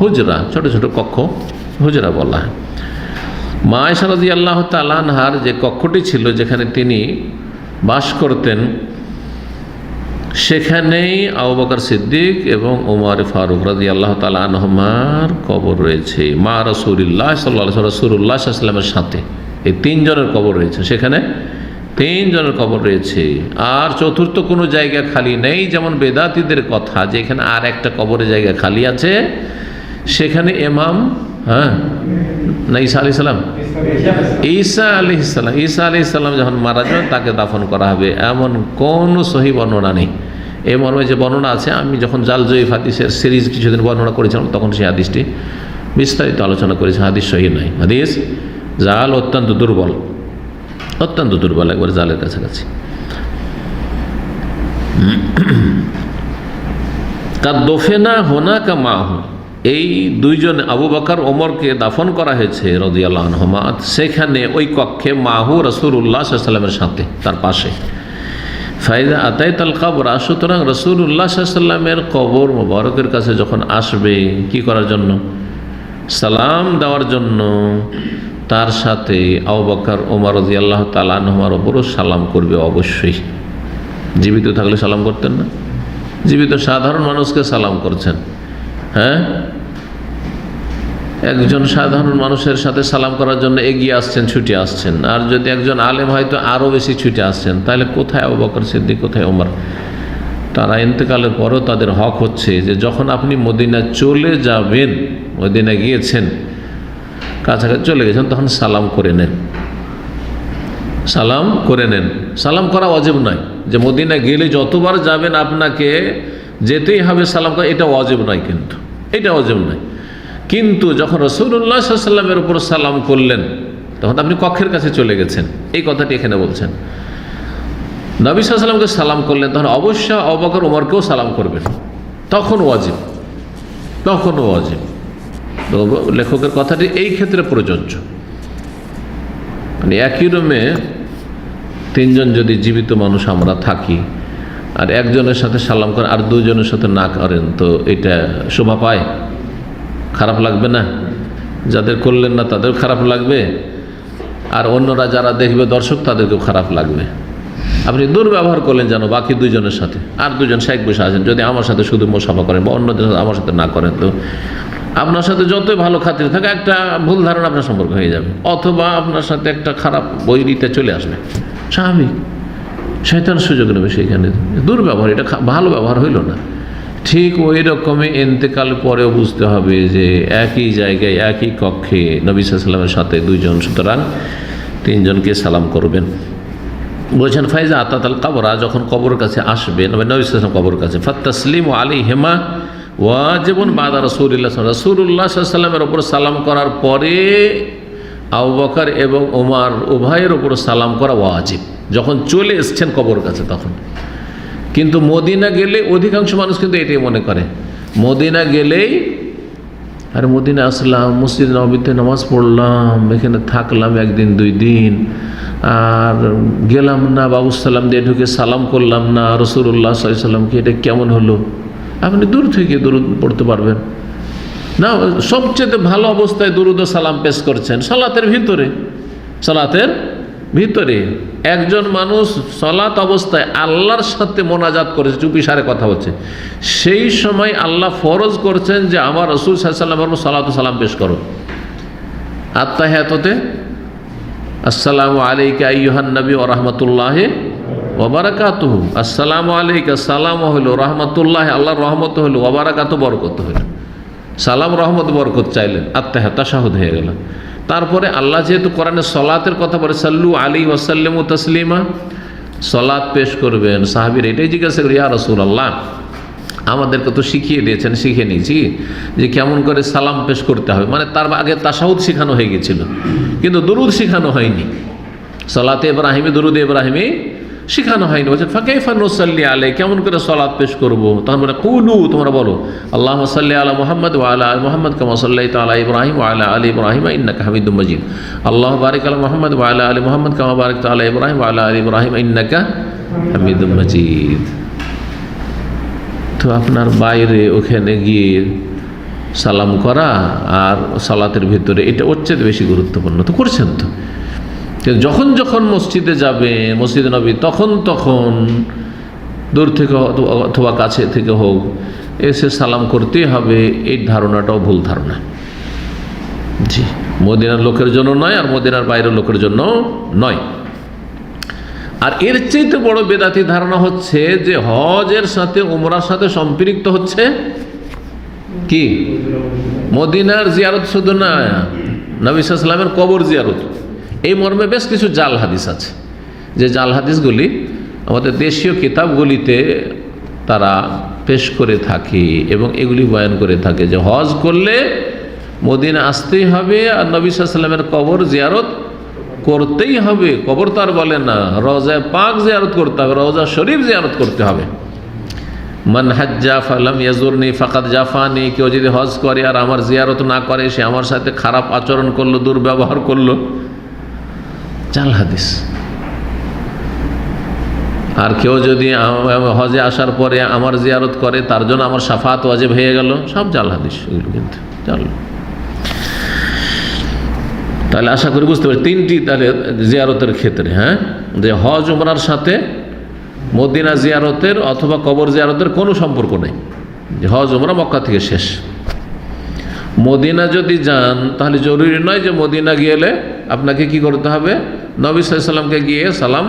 হুজরা, ছোট ছোট কক্ষ হুজরা বলা হয়। মা আয়েশা রাদিয়াল্লাহু তাআলা আনহার যে কক্ষটি ছিল যেখানে তিনি বাস করতেন, সেখানেই আবু বকর সিদ্দিক এবং ওমর ফারুক রাদিয়াল্লাহু তাআলা আনহুমার কবর রয়েছে। মা রাসূলুল্লাহ সাল্লাল্লাহু আলাইহি ওয়াসাল্লাম, রাসূলুল্লাহ সাল্লাল্লাহু আলাইহি ওয়াসাল্লামের সাথে এই তিনজনের কবর রয়েছে, সেখানে তিনজনের কবর রয়েছে। আর চতুর্থ কোনো জায়গা খালি নেই, যেমন বেদাতীদের কথা যে এখানে আর একটা কবরের জায়গা খালি আছে, সেখানে ইমাম না ঈসা আলাইহিস সালাম, ঈসা আলাইহিস সালাম যখন মারা যান তাকে দাফন করা হবে, এমন কোনো সহিহ বর্ণনা নেই। এই মর্মে যে বর্ণনা আছে, আমি যখন জাল জয়ীফ হাদিসের সিরিজ কিছুদিন বর্ণনা করেছিলাম, তখন সেই হাদিসটি বিস্তারিত আলোচনা করেছে। হাদিস সহিহ নয়, হাদিস জাল অত্যন্ত দুর্বল, অত্যন্ত দুর্বল, একবার জালের কাছাকাছি। কাদ্দফেনা হোনাকা মাহু, এই দুইজন আবু বকর ওমরকে দাফন করা হয়েছে রাদিয়াল্লাহু আনহুমা, সেখানে ওই কক্ষে মাহু রাসূলুল্লাহ সাল্লাল্লাহু আলাইহি ওয়াসাল্লামের সাথে, তার পাশে। ফাইদা আতাইতাল কবর, সুতরাং রাসূলুল্লাহ সাল্লাল্লাহু আলাইহি ওয়াসাল্লামের কবর মোবারকের কাছে যখন আসবে, কি করার জন্য? সালাম দেওয়ার জন্য, তার সাথে আবু বকর ওমর রাদিয়াল্লাহু তাআলা আনহুমার ওপরও সালাম করবে অবশ্যই। জীবিত থাকলে সালাম করতেন না? জীবিত সাধারণ মানুষকে সালাম করছেন, হ্যাঁ, একজন সাধারণ মানুষের সাথে সালাম করার জন্য এগিয়ে আসছেন, ছুটে আসছেন। আর যদি একজন আলেম হয়তো আরও বেশি ছুটে আসছেন, তাহলে কোথায় আবু বকর সিদ্দিক, কোথায় ওমর? তারা ইন্তেকালের পরও তাদের হক হচ্ছে যে যখন আপনি মদিনা চলে যাবেন, মদিনা গিয়েছেন, কাছাকাছি চলে গেছেন, তখন সালাম করে নেন, সালাম করে নেন। সালাম করা ওয়াজিব নয়, যে মদিনা গেলে যতবার যাবেন আপনাকে যেতেই হবে সালাম করা, এটা ওয়াজিব নয়, কিন্তু এটা ওয়াজিব নয়। কিন্তু যখন রাসূলুল্লাহ সাল্লাল্লাহু আলাইহি ওয়াসাল্লামের উপর সালাম করলেন, তখন আপনি কক্ষের কাছে চলে গেছেন, এই কথাটি এখানে বলছেন। নবী সাল্লাল্লাহু আলাইহি ওয়াসাল্লামকে সালাম করলেন, তখন অবশ্যই আবু বকর ওমরকেও সালাম করবেন, তখন ওয়াজিব, তখন ওয়াজিব। তো লেখকের কথাটি এই ক্ষেত্রে প্রযোজ্য, মানে একই রুমে তিনজন যদি জীবিত মানুষ আমরা থাকি, আর একজনের সাথে সালাম করেন আর দুজনের সাথে না করেন, তো এটা শোভা পায়? খারাপ লাগবে না? যাদের করলেন না তাদের খারাপ লাগবে, আর অন্যরা যারা দেখবে দর্শক তাদেরকেও খারাপ লাগবে। আপনি দুর্ব্যবহার করলেন যেন বাকি দুজনের সাথে, আর দুজন শেখ বসে আছেন, যদি আমার সাথে শুধু মোসাফা করেন বা অন্যদের সাথে আমার সাথে না করেন, তো আপনার সাথে যতই ভালো খাতির থাকে একটা ভুল ধারণা আপনার সম্পর্ক হয়ে যাবে, অথবা আপনার সাথে একটা খারাপ বৈরিতে চলে আসবে, স্বাভাবিক। শয়তান সুযোগ নেবে সেইখানে, দুর্ব্যবহার, এটা ভালো ব্যবহার হইল না। ঠিক ওই রকমই ইন্তেকাল পরেও বুঝতে হবে যে একই জায়গায় একই কক্ষে নবী সাল্লাল্লাহু আলাইহি ওয়াসাল্লামের সাথে দুইজন, সুতরাং তিনজনকে সালাম করবেন। বলছেন ফাইজা আতাতাল কবরা, যখন কবরের কাছে আসবেন, নবী সাল্লাল্লাহু আলাইহি ওয়াসাল্লাম কবরের কাছে, ফাতাসলিমু আলাইহিমা ওয়াজিবুন বাদা রাসূলিল্লাহ সাল্লাল্লাহু আলাইহি ওয়াসাল্লামের উপর সালাম করার পরে আবু বকর এবং ওমর উভয়ের উপর সালাম করা ওয়াজিব, যখন চলে এসছেন কবরের কাছে তখন। কিন্তু মদিনা গেলে অধিকাংশ মানুষ কিন্তু এটাই মনে করে, মদিনা গেলেই আরে মদিনা আসলাম, মসজিদ নববীতে নামাজ পড়লাম, এখানে থাকলাম একদিন দুই দিন, আর গেলাম না বাবুসাল্লাম দিয়ে ঢুকে সালাম করলাম না রাসূলুল্লাহ সাল্লাল্লাহু আলাইহি ওয়াসাল্লামকে, এটা কেমন হলো? আপনি দূর থেকে দরুদ পড়তে পারবেন না, সবচেয়ে ভালো অবস্থায় দরুদ ও সালাম পেশ করছেন সালাতের ভিতরে। একজন মানুষ সালাত অবস্থায় আল্লাহর সাথে মোনাজাত করেছে, চুপি সারে কথা হচ্ছে, সেই সময় আল্লাহ ফরজ করছেন যে আমার রাসূল সাল্লাল্লাহু আলাইহি ওয়াসাল্লামের সালাত ও সালাম পেশ করো। আত্তাহিয়াতুতে আসসালামু আলাইকা আইয়ুহান নবী ওয়া রাহমাতুল্লাহি ওয়া বারাকাতুহু, আসসালামু আলাইকা, সালাম হলো, রাহমাতুল্লাহ আল্লাহর রহমত হলো, ওয়া বারাকাতুহু বরকত হলো। সালাম রহমত বরকত চাইলেন, আত্তাহিয়াত তাশাহুদ হয়ে গেল। তারপরে আল্লাহ যেহেতু কোরআনে সলাতের কথা বলে, সাল্লু আলাইহি ওয়া সাল্লিমু তাসলিমা, সলাত পেশ করবেন। সাহাবীর এটাই জিজ্ঞাসা করি, ইয়া রাসূলুল্লাহ আমাদেরকে তো শিখিয়ে দিয়েছেন, শিখে নিয়েছি যে কেমন করে সালাম পেশ করতে হবে, মানে তার আগে তাশাহুদ শেখানো হয়ে গেছিল কিন্তু দুরুদ শেখানো হয়নি, সলাতে ইব্রাহিমী দুরুদ ইব্রাহিমী শেখানো হয়নি। বলছে ফাকাইফা নুসাল্লি আলাইহি, কেমন করে সলাত পেশ করব? তখন বলে কুলু, তোমরা বলো আল্লাহুম্মা সাল্লি আলা মুহাম্মদ ওয়া আলা আলি মুহাম্মদ কামা সাল্লাইতা আলা ইব্রাহিম ওয়া আলা আলি ইব্রাহিম ইন্নাকা হামিদুম মাজিদ, আল্লাহুম্মা বারিক আলা মুহাম্মদ ওয়া আলা আলি মুহাম্মদ কামা বারাকতা আলা ইব্রাহিম ওয়া আলা আলি ইব্রাহিম ইন্নাকা হামিদুম মাজিদ। তো আপনার বাইরে ওখানে গিয়ে সালাম করা আর সালাতের ভিতরে এটা ওর চেয়ে বেশি গুরুত্বপূর্ণ, তো করছেন তো। যখন যখন মসজিদে যাবে, মসজিদে নবী, তখন দূর থেকে অথবা কাছে থেকে হোক এসে সালাম করতেই হবে, এই ধারণাটাও ভুল ধারণা। জি, মদিনার লোকের জন্য নয় আর মদিনার বাইরের লোকের জন্য নয়। আর এর চাইতে বড় বেদাতি ধারণা হচ্ছে যে হজের সাথে উমরার সাথে সম্পৃক্ত হচ্ছে কি মদিনার জিয়ারত, শুধু না নবী সাল্লাল্লাহু আলাইহি ওয়াসাল্লামের কবর জিয়ারত। এই মর্মে বেশ কিছু জাল হাদিস আছে, যে জাল হাদিসগুলি আমাদের দেশীয় কিতাবগুলিতে তারা পেশ করে থাকে এবং এগুলি বয়ান করে থাকে যে হজ করলে মদিনা আসতেই হবে আর নবী সাল্লাল্লাহু আলাইহি ওয়াসাল্লামের কবর জিয়ারত করতেই হবে। কবর তো আর বলে না, রওজা পাক জিয়ারত করতে হবে, রওজা শরীফ জিয়ারত করতে হবে। মান হাজ্জা ফালাম ইয়াজুরনি ফাকাদ জাফানি, কেউ যদি হজ করে আর আমার জিয়ারত না করে সে আমার সাথে খারাপ আচরণ করলো, দুর্ব্যবহার করলো, জাল হাদিস। আর কেউ যদি হজে আসার পরে আমার জিয়ারত করে তার জন্য আমার শাফাত ওয়াজিব হয়ে গেল, সব জাল হাদিস এগুলো, কিন্তু জাল। তাহলে আশা করি বুঝতে পারি তিনটি তাহলে জিয়ারতের ক্ষেত্রে, হ্যাঁ, যে হজ উমরার সাথে মদিনা জিয়ারতের অথবা কবর জিয়ারতের কোনো সম্পর্ক নেই, যে হজ উমরা মক্কা থেকে শেষ। মদিনা যদি যান তাহলে জরুরি নয় যে মদিনা গেলে আপনাকে কি করতে হবে, নবী সাল্লাল্লাহু আলাইহি ওয়াসাল্লামকে গিয়ে সালাম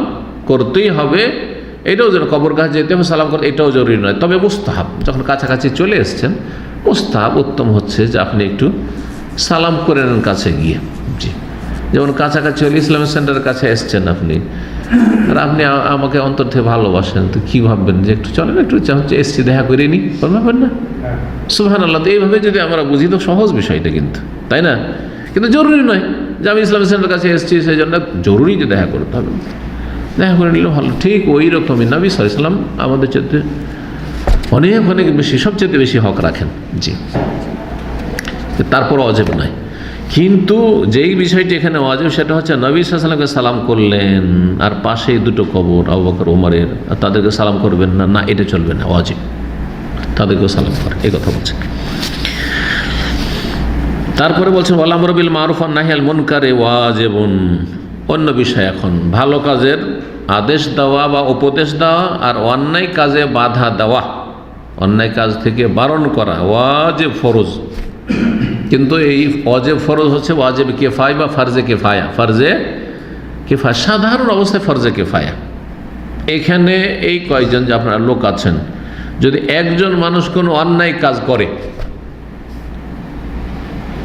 করতেই হবে, এটাও যেন কবর কাছে যেতে হবে সালাম করতে, এটাও জরুরি নয়। তবে মুস্তাহাব, যখন কাছাকাছি চলে এসছেন মুস্তাহাব, উত্তম হচ্ছে যে আপনি একটু সালাম করে নেন কাছে গিয়ে। জি, যেমন কাছাকাছি হলে ইসলামিক সেন্টারের কাছে এসছেন আপনি, আর আপনি আমাকে অন্তর থেকে ভালোবাসেন, তো কী ভাববেন যে একটু চলেন, একটু এসছি দেখা করে নিই, ভাববেন না? সুবহানাল্লাহ। তো এইভাবে যদি আমরা বুঝি তো সহজ বিষয়টা, কিন্তু তাই না? কিন্তু জরুরি নয় যে আমি ইসলামিক সেন্টারের কাছে এসেছি সেই জন্য জরুরি যে দেখা করতে হবে, দেখা করে নিলে ভালো। ঠিক ওই রকমই নবী সাল্লাল্লাহু আলাইহি ওয়াসাল্লাম আমাদের চেয়ে অনেক অনেক বেশি, সবচেয়ে বেশি হক রাখেন। জি, তারপর অজেব নয়। কিন্তু যেই বিষয়টি এখানে ওয়াজিব সেটা হচ্ছে নবী সাল্লাল্লাহু আলাইহি ওয়াসাল্লামকে সালাম করলেন আর পাশেই দুটো কবর আবু বকর ওমরের, আর তাদেরকে সালাম করবেন না, না এটা চলবে না, ওয়াজিব তাদেরকেও সালাম করে, এই কথা বলছেন। তারপরে বলছেন ওয়াল আমরু বিল মারুফ ওয়ান নাহি আনিল মুনকারি ওয়াজিবুন। অন্য বিষয় এখন ভালো কাজের আদেশ দেওয়া বা উপদেশ দেওয়া আর অন্যায় কাজে বাধা দেওয়া, অন্যায় কাজ থেকে বারণ করা ওয়াজিব, ফরজ। কিন্তু এই ওয়াজিব ফরজ হচ্ছে ওয়াজিব কিফায়া বা ফরজে কিফায়া। ফরজে কিফায়া সাধারণ অবস্থায় ফরজে কিফায়া। এখানে এই কয়েকজন যে আপনারা লোক আছেন যদি একজন মানুষ কোনো অন্যায় কাজ করে,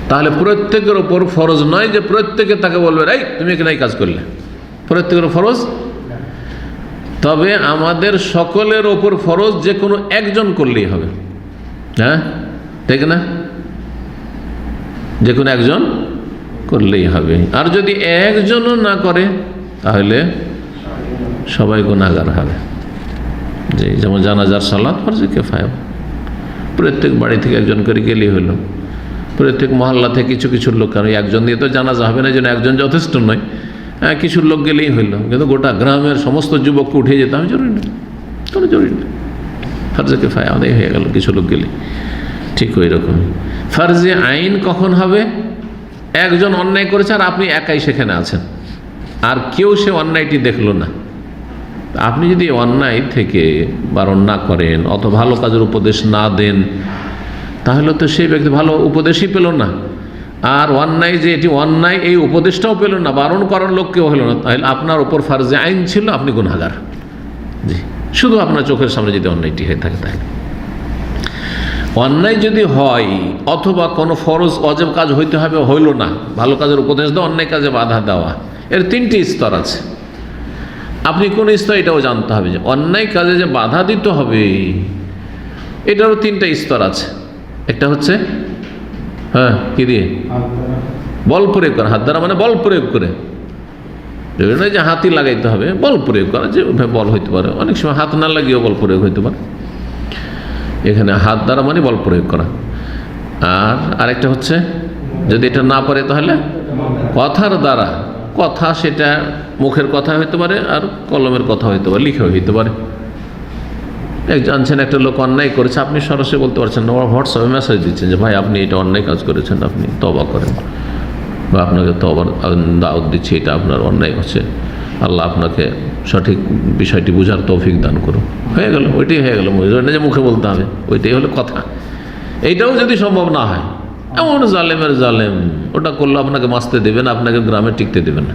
তাহলে প্রত্যেকের ওপর ফরজ নয় যে প্রত্যেকে তাকে বলবে এই তুমি এখানে এই কাজ করলে, প্রত্যেকের ফরজ। তবে আমাদের সকলের ওপর ফরজ যে কোনো একজন করলেই হবে, হ্যাঁ ঠিক না, যে কোনো একজন করলেই হবে। আর যদি একজনও না করে তাহলে সবাই গুনাহগার হবে। যেমন জানাজার সালাত ফরজে কিফায়া, প্রত্যেক বাড়ি থেকে একজন করে গেলেই হলো, প্রত্যেক মহল্লা থেকে কিছু কিছু লোক, কারণ একজন দিয়ে তো জানাজা হবে না, যেন একজন যথেষ্ট নয়, হ্যাঁ কিছু লোক গেলেই হইল। কিন্তু গোটা গ্রামের সমস্ত যুবককে উঠে যেতে হবে জরুরি না, কোনো জরুরি না, ফরজে কিফায়া আদায় হয়ে গেল কিছু লোক গেলে। ঠিক ওই রকম ফরজে আইন কখন হবে? একজন অন্যায় করেছে আর আপনি একাই সেখানে আছেন, আর কেউ সে অন্যায়টি দেখলো না। আপনি যদি অন্যায় থেকে বারণ না করেন অথবা ভালো কাজের উপদেশ না দেন, তাহলে তো সেই ব্যক্তি ভালো উপদেশই পেল না, আর অন্যায় যে এটি অন্যায় এই উপদেশটাও পেল না, বারণ করার লোক কেউ হলো না। তাহলে আপনার উপর ফরজে আইন ছিল, আপনি গুনাহগার। জি, শুধু আপনার চোখের সামনে যদি অন্যায়টি হয়ে থাকে। তাহলে অন্যায় যদি হয় অথবা কোনো ফরজ অজেব কাজ হইতে হবে, হইল না, ভালো কাজের উপদেশ দেওয়া, অন্যায় কাজে বাধা দেওয়া, এর তিনটি স্তর আছে। আপনি কোন স্তর এটাও জানতে হবে, যে অন্যায় কাজে যে বাধা দিতে হবে এটারও তিনটা স্তর আছে। একটা হচ্ছে হ্যাঁ কি দিয়ে বল প্রয়োগ করা, হাত দ্বারা মানে বল প্রয়োগ করে, নয় যে হাতই লাগাইতে হবে, বল প্রয়োগ করা, যে বল হইতে পারে, অনেক সময় হাত না লাগিয়েও বল প্রয়োগ হইতে পারে। এখানে হাত দ্বারা মানে বল প্রয়োগ করা। আর আরেকটা হচ্ছে যদি এটা না পারে তাহলে কথার দ্বারা, কথা সেটা মুখের কথা হইতে পারে আর কলমের কথা হইতে পারে, লিখে হইতে পারে। জানছেন একটা লোক অন্যায় করেছে, আপনি সরাসরি বলতে পারছেন না, হোয়াটসঅ্যাপে মেসেজ দিচ্ছেন যে ভাই আপনি এটা অন্যায় কাজ করেছেন, আপনি তওবা করেন, বা আপনাকে তওবার দাওয়াত দিচ্ছি, এটা আপনার অন্যায় হচ্ছে, আল্লাহ আপনাকে সঠিক বিষয়টি বোঝার তৌফিক দান করুন। হয়ে গেল, ওইটাই হয়ে গেল, যে মুখে বলতে হবে, ওইটাই হলো কথা। এইটাও যদি সম্ভব না হয়, এমন জালেমের জালেম, ওটা করলে আপনাকে বাঁচতে দেবে না, আপনাকে গ্রামে টিকতে দেবে না,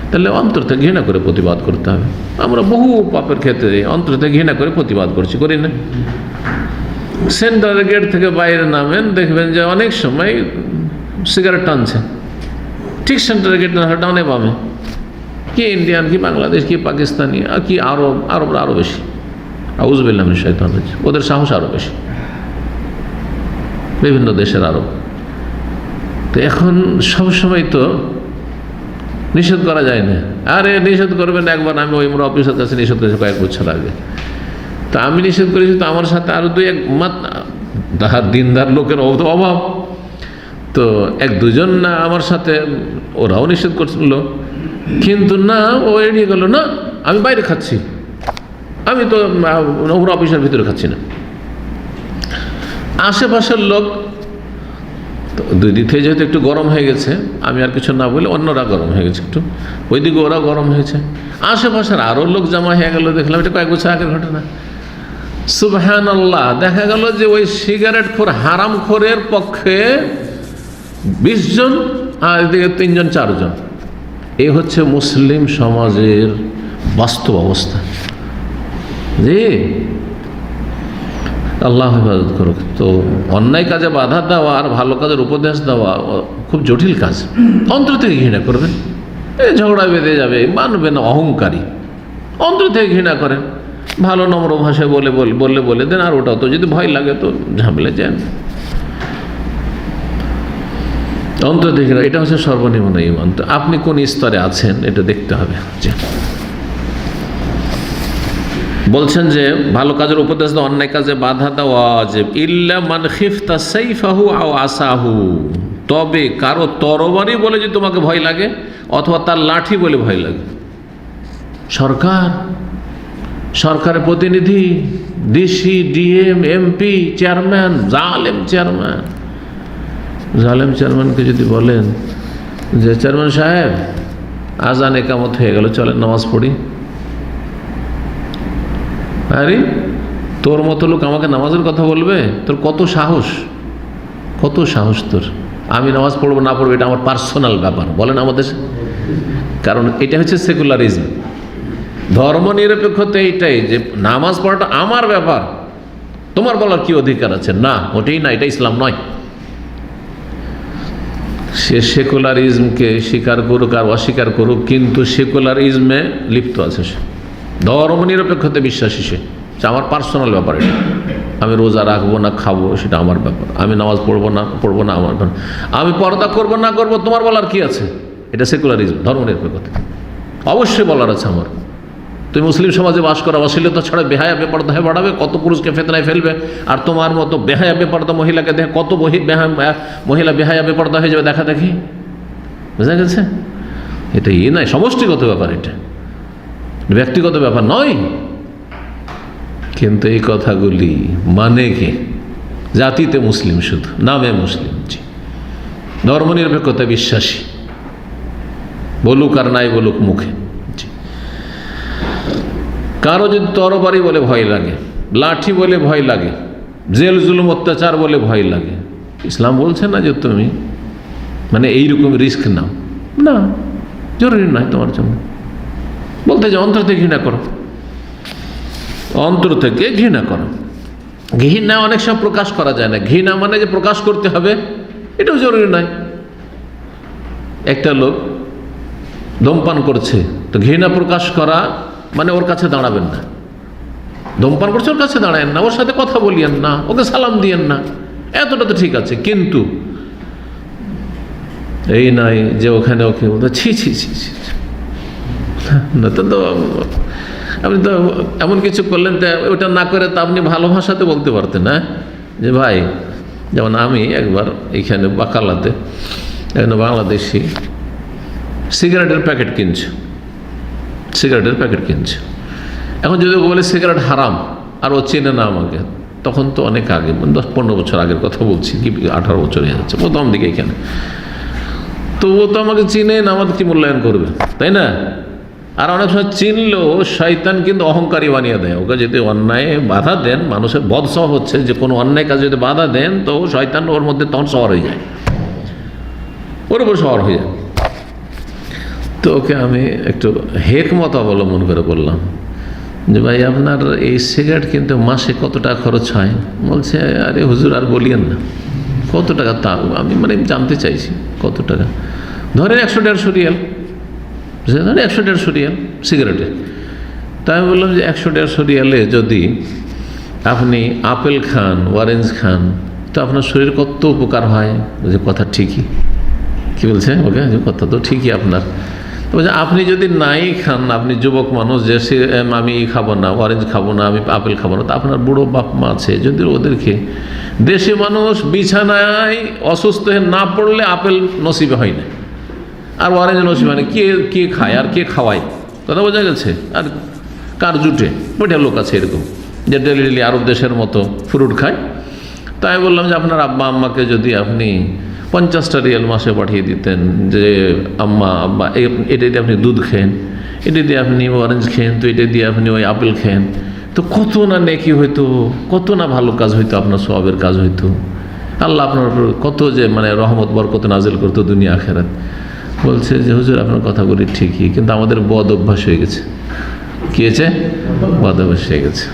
তাহলে অন্তর থেকে ঘৃণা করে প্রতিবাদ করতে হবে। আমরা বহু পাপের ক্ষেত্রে অন্তর থেকে ঘৃণা করে প্রতিবাদ করছি, করি না? সেন্টারের গেট থেকে বাইরে নামেন, দেখবেন যে অনেক সময় সিগারেট টানছে, ঠিক সেন্টারের গেট না ডানে বামে, কি ইন্ডিয়ান, কি বাংলাদেশ, কি পাকিস্তানি, আর কি আরবরা আরও বেশি। আউযুবিল্লাহি মিনাশ শাইতানির রাজিম, ওদের সাহস আরও বেশি, বিভিন্ন দেশের আরব। তো এখন সবসময় তো নিষেধ করা যায় না। আরে নিষেধ করবেন একবার, আমি ওই মোর অফিসের কাছে নিষেধ করেছি কয়েক বছর আগে, তো আমি নিষেধ করেছি, তো আমার সাথে আরও দুই এক দিনদার লোকের অভাব, তো এক দুজন না আমার সাথে ওরাও নিষেধ করছিল, কিন্তু না ও এড়িয়ে গেল, না আমি বাইরে খাচ্ছি, আমি তো ওর অফিসের ভিতরে খাচ্ছি না। আশেপাশের লোক দুই দিক থেকে যেহেতু একটু গরম হয়ে গেছে, আমি আর কিছু না বলে অন্যরা গরম হয়ে গেছে একটু, ওইদিকে ওরা গরম হয়েছে, আশেপাশের আরও লোক জমা হয়ে গেল। দেখলাম এটা কয়েক বছর আগের ঘটনা। সুবহানাল্লাহ, দেখা গেল যে ওই সিগারেট খোর হারাম খোরের পক্ষে 20 জন আর এদিকে 3 জন 4 জন। এই হচ্ছে মুসলিম সমাজের বাস্তব অবস্থা। জি, আল্লাহ হেফাজত করুক। তো অন্যায় কাজে বাধা দেওয়া আর ভালো কাজের উপদেশ দেওয়া খুব জটিল কাজ। অন্তর থেকে ঘৃণা করবেন, এই ঝগড়া বেঁধে যাবে, মানবে না, অহংকারী, অন্তর থেকে ঘৃণা করেন, ভালো নম্র ভাষায় বলে দেন, আর ওটাও তো যদি ভয় লাগে তো ঝামেলা যান, অন্তর থেকে। এটা হচ্ছে সর্বনিম্ন ঈমান। তো আপনি কোন স্তরে আছেন এটা দেখতে হবে। বলছেন যে ভালো কাজের উপদেশ দেওয়া, অন্যায় কাজে বাধা দেওয়া ওয়াজিব, ইল্লা মান খিফতা সাইফাহু আও আসাহু, তবে কারো তরবারি বলে যদি তোমাকে ভয় লাগে অথবা তার লাঠি বলে ভয় লাগে। সরকারের প্রতিনিধি, ডিসি, ডিএম, এমপি, চেয়ারম্যান, জালেম চেয়ারম্যানকে যদি বলেন যে চেয়ারম্যান সাহেব আজান একামত হয়ে গেল, চলেন নামাজ পড়ি, আরে তোর মতো লোক আমাকে নামাজের কথা বলবে? তোর কত সাহস তোর! আমি নামাজ পড়বো না পড়বো এটা আমার পার্সোনাল ব্যাপার, বলেন আমাদের। কারণ এটা হচ্ছে সেকুলারিজম, ধর্ম নিরপেক্ষতা এইটাই, যে নামাজ পড়াটা আমার ব্যাপার, তোমার বলার কি অধিকার আছে? না, ওটাই না, এটা ইসলাম নয়। সে সেকুলারিজমকে স্বীকার করুক আর অস্বীকার করুক, কিন্তু সেকুলারিজমে লিপ্ত আছে সে, ধর্ম নিরপেক্ষতে বিশ্বাসী সে। আমার পার্সোনাল ব্যাপার এটা। আমি রোজা রাখবো না খাবো সেটা আমার ব্যাপার, আমি নামাজ পড়বো না আমার ব্যাপার, আমি পর্দা করবো না করবো তোমার বলার কি আছে? এটা সেকুলারিজম, ধর্ম নিরপেক্ষতা। অবশ্যই বলার আছে আমার। তুমি মুসলিম সমাজে বাস করা, অশ্লীলতা ছড়া, বেহায়া বেপরদায় বাড়াবে, কত পুরুষকে ফেতনায় ফেলবে, আর তোমার মতো বেহায়া বেপরদা মহিলাকে দেখে কত মহিলা বেহায়া বেপরদা হয়ে যাবে দেখা দেখি। বুঝা গেছে? এটা নয়, সমষ্টিগত ব্যাপার, এটা ব্যক্তিগত ব্যাপার নয়। কিন্তু এই কথাগুলি মানে কে? জাতিতে মুসলিম, শুধু নামে মুসলিম, ধর্মনিরপেক্ষতা বিশ্বাসী, বলুক আর নাই বলুক মুখে। কারো যদি তরবারি বলে ভয় লাগে, লাঠি বলে ভয় লাগে, জেল জুলুম অত্যাচার বলে ভয় লাগে, ইসলাম বলছে না যে তুমি মানে এইরকম রিস্ক নাও, না, জরুরি নয় তোমার জন্য। বলতে যে অন্তর থেকে ঘৃণা করো, অন্তর থেকে ঘৃণা করো। ঘৃণা অনেক সময় প্রকাশ করা যায় না, ঘৃণা মানে যে প্রকাশ করতে হবে এটাও জরুরি নয়। একটা লোক ধূমপান করছে, তো ঘৃণা প্রকাশ করা মানে ওর কাছে দাঁড়াবেন না। ধূমপান করছে, ওর কাছে দাঁড়ায়েন না, ওর সাথে কথা বলিয়েন না, ওকে সালাম দিয়েন না, এতটা তো ঠিক আছে। কিন্তু এই নয় যে ওখানে ওকে বলতে ছি ছি ছি ছি, না তো আপনি তো এমন কিছু করলেন, ওটা না করে তো আপনি ভালো ভাষাতে বলতে পারতেন না যে ভাই, যেমন আমি একবার এইখানে বাকালাতে এখানে বাংলাদেশি সিগারেটের প্যাকেট কিনছে, এখন যদি বলে সিগারেট হারাম আর ও চেনে না আমাকে, তখন তো অনেক আগে, 10-15 বছর আগের কথা বলছি, কি 18 বছর হয়ে যাচ্ছে প্রথম দিকে এখানে, তো ও তো আমাকে চিনে না, আমাদের কি মূল্যায়ন করবে, তাই না? আর অনেক সময় চিনলেও শয়তান কিন্তু অহংকারী বানিয়ে দেয় ওকে। যদি অন্যায় বাধা দেন, মানুষের বদস্বভাব হচ্ছে যে কোনো অন্যায় কাজে যদি বাধা দেন, তো শয়তান ওর মধ্যে তখন সওয়ার হয়ে যায়, ওর উপর সওয়ার হয়ে যায়। তো ওকে আমি একটু হেকমত অবলম্বন করে বললাম যে ভাই, আপনার এই সিগারেট কিন্তু মাসে কত টাকা খরচ হয়? বলছে আরে হুজুর আর বলিয়েন না। কত টাকা? তা আমি মানে জানতে চাইছি কত টাকা। ধরেন 100-150 রিয়াল, 100-150 রিয়াল সিগারেটে। তাই আমি বললাম যে 100-150 রিয়ালে যদি আপনি আপেল খান, অরেঞ্জ খান, তো আপনার শরীর কত উপকার হয়। যে কথা ঠিকই। কি বলছে ওকে? যে কথা তো ঠিকই আপনার। বলছে আপনি যদি নাই খান, আপনি যুবক মানুষ, যে আমি খাবো না, অরেঞ্জ খাবো না, আমি আপেল খাবো না, তা আপনার বুড়ো বাপ মা আছে, যদি ওদেরকে, দেশে মানুষ বিছানায় অসুস্থ হয়ে না পড়লে আপেল নসিবে হয় না, আর অরেঞ্জ নসিবে হয় না। কে খায় আর কে খাওয়ায়? কথা বোঝা গেছে? আর কার জুটে? ওইটা লোক আছে এরকম যে ডেলি আরব দেশের মতো ফ্রুট খায়। তাই বললাম যে আপনার আব্বা আম্মাকে যদি আপনি 50টা রিয়াল মাসে পাঠিয়ে দিতেন, যে আব্বা এটা দিয়ে আপনি দুধ খেন, এটা দিয়ে আপনি অরেঞ্জ খেন, তো এটা দিয়ে আপনি ওই আপেল খেন, তো কত না নেকি হইতো, কত না ভালো কাজ হইতো, আপনার সওয়াবের কাজ হইতো, আল্লাহ আপনার উপর কত যে মানে রহমত বরকত নাজিল করতো দুনিয়া আখিরাত। বলছে যে হুজুর আপনার কথাগুলি ঠিকই, কিন্তু আমাদের বদ অভ্যাস হয়ে গেছে। কি হয়েছে? বদ অভ্যাস হয়ে গেছে।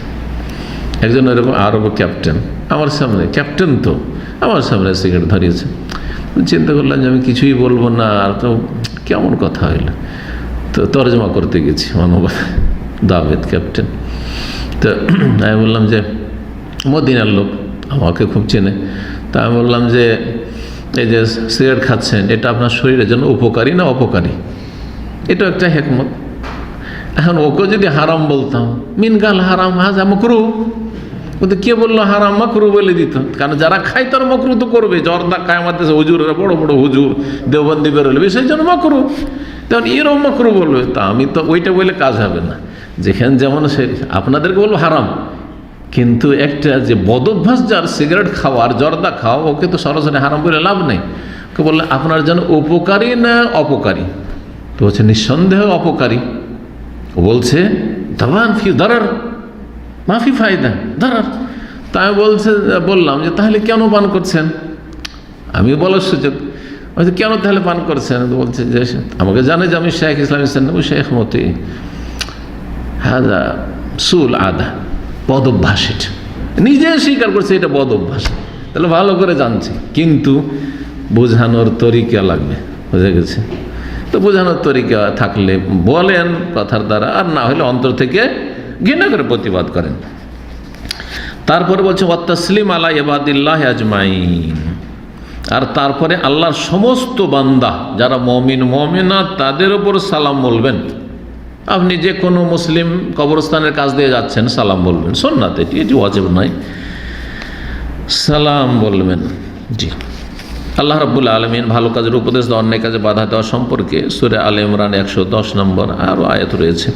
একজন এরকম আরব ক্যাপ্টেন আমার সামনে, ক্যাপ্টেন তো আমার সামনে সিগারেট ধরিয়েছে। চিন্তা করলাম যে আমি কিছুই বলবো না, আর তো কেমন কথা হইল, তো তর্জমা করতে গেছি অনুবাদ, দাওয়েত ক্যাপ্টেন। তো আমি বললাম যে মদিনার লোক, আমাকে খুব চেনে। তা আমি বললাম যে এই যে সিগারেট খাচ্ছেন, এটা আপনার শরীরের জন্য উপকারী না অপকারী? এটাও একটা হেকমত। এখন ওকে যদি হারাম বলতাম, মিনগাল হারাম হাজা মাকরু, কিন্তু কে বললো হারাম? মাকরু বলে দিত। কারণ যারা খায় তার মাকরু তো করবে। জর্দা খায় আমাদের হুজুরেরা, বড় বড় হুজুর দেওবন্দি বেরোলে, সেই জন্য মাকরু, তখন এরও মাকরু বলবে। তা আমি তো ওইটা বলে কাজ হবে না, যেখানে যেমন সে আপনাদেরকে বলবো হারাম, কিন্তু একটা যে বদভ্যাস যার সিগারেট খাওয়া আর জর্দা খাওয়া, ওকে তো সরাসরি হারাম বলে লাভ নেই। ওকে বললে আপনার জন্য উপকারী না অপকারী? তো হচ্ছে নিঃসন্দেহ অপকারী। ও বলছে দাবান ফি দারার মাফি ফায়দা দারার। তা আমি বললাম যে তাহলে কেন পান করছেন? আমি বলার সুযোগ, কেন তাহলে পান করছেন? বলছে যে আমাকে জানে যে আমি শেখ ইসলাম ওই শেখ মতি হাজা সুল আদা, পদভ্যাস, নিজে স্বীকার করছে এটা বদ অভ্যাস, তাহলে ভালো করে জানছে, কিন্তু বোঝানোর তরিকা লাগবে, বুঝে গেছে? তো বোঝানোর তরিকা থাকলে বলেন কথার দ্বারা, আর না হলে অন্তর থেকে ঘৃণা করে প্রতিবাদ করেন। তারপরে বলছে ওয়াত্তাসলিম আলা ইবাদিল্লাহ আজমাইন, আর তারপরে আল্লাহর সমস্ত বান্দা যারা মুমিন মুমিনা তাদের উপর সালাম বলবেন। আপনি যে কোনো মুসলিম কবরস্থানের কাছ দিয়ে যাচ্ছেন, সালাম বলবেন, সুন্নাত, এটি ওয়াজিব নয়, সালাম বলবেন। জি, আল্লাহ রাব্বুল আলামিন ভালো কাজের উপদেশ দেওয়া, অন্যায় কাজে বাধা দেওয়া সম্পর্কে সূরা আলে ইমরান 110 নম্বর আরও আয়াত রয়েছে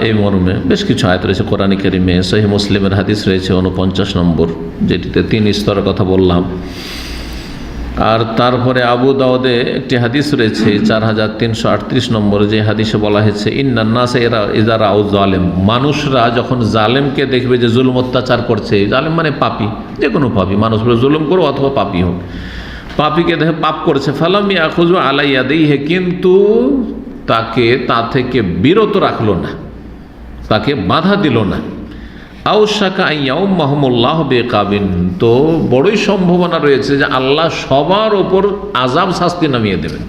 এই মর্মে। বেশ কিছু আয়াত রয়েছে কোরআন কারীমে। সহিহ মুসলিমের হাদিস রয়েছে 49 নম্বর, যেটিতে 3 স্তরের কথা বললাম। আর তারপরে আবু দাউদে একটি হাদিস রয়েছে 4338 নম্বর, যে হাদিসে বলা হয়েছে ইন্নান নাস ইযা রাউ যালিম, মানুষরা যখন জালেমকে দেখবে যে জুলুম অত্যাচার করছে, জালেম মানে পাপী, যে কোনো পাপী, মানুষ জুলুম করো অথবা পাপী হোক, পাপীকে দেখে পাপ করছে, ফালাম ইয়াখুযু আলা ইয়াদাইহি, কিন্তু তাকে তা থেকে বিরত রাখলো না, তাকে বাধা দিল না। আউশাকা আইয়াউম্মাহুমুল্লাহ বিকাবিন, তো বড়ই সম্ভাবনা রয়েছে যে আল্লাহ সবার ওপর আযাব শাস্তি নামিয়ে দেবেন,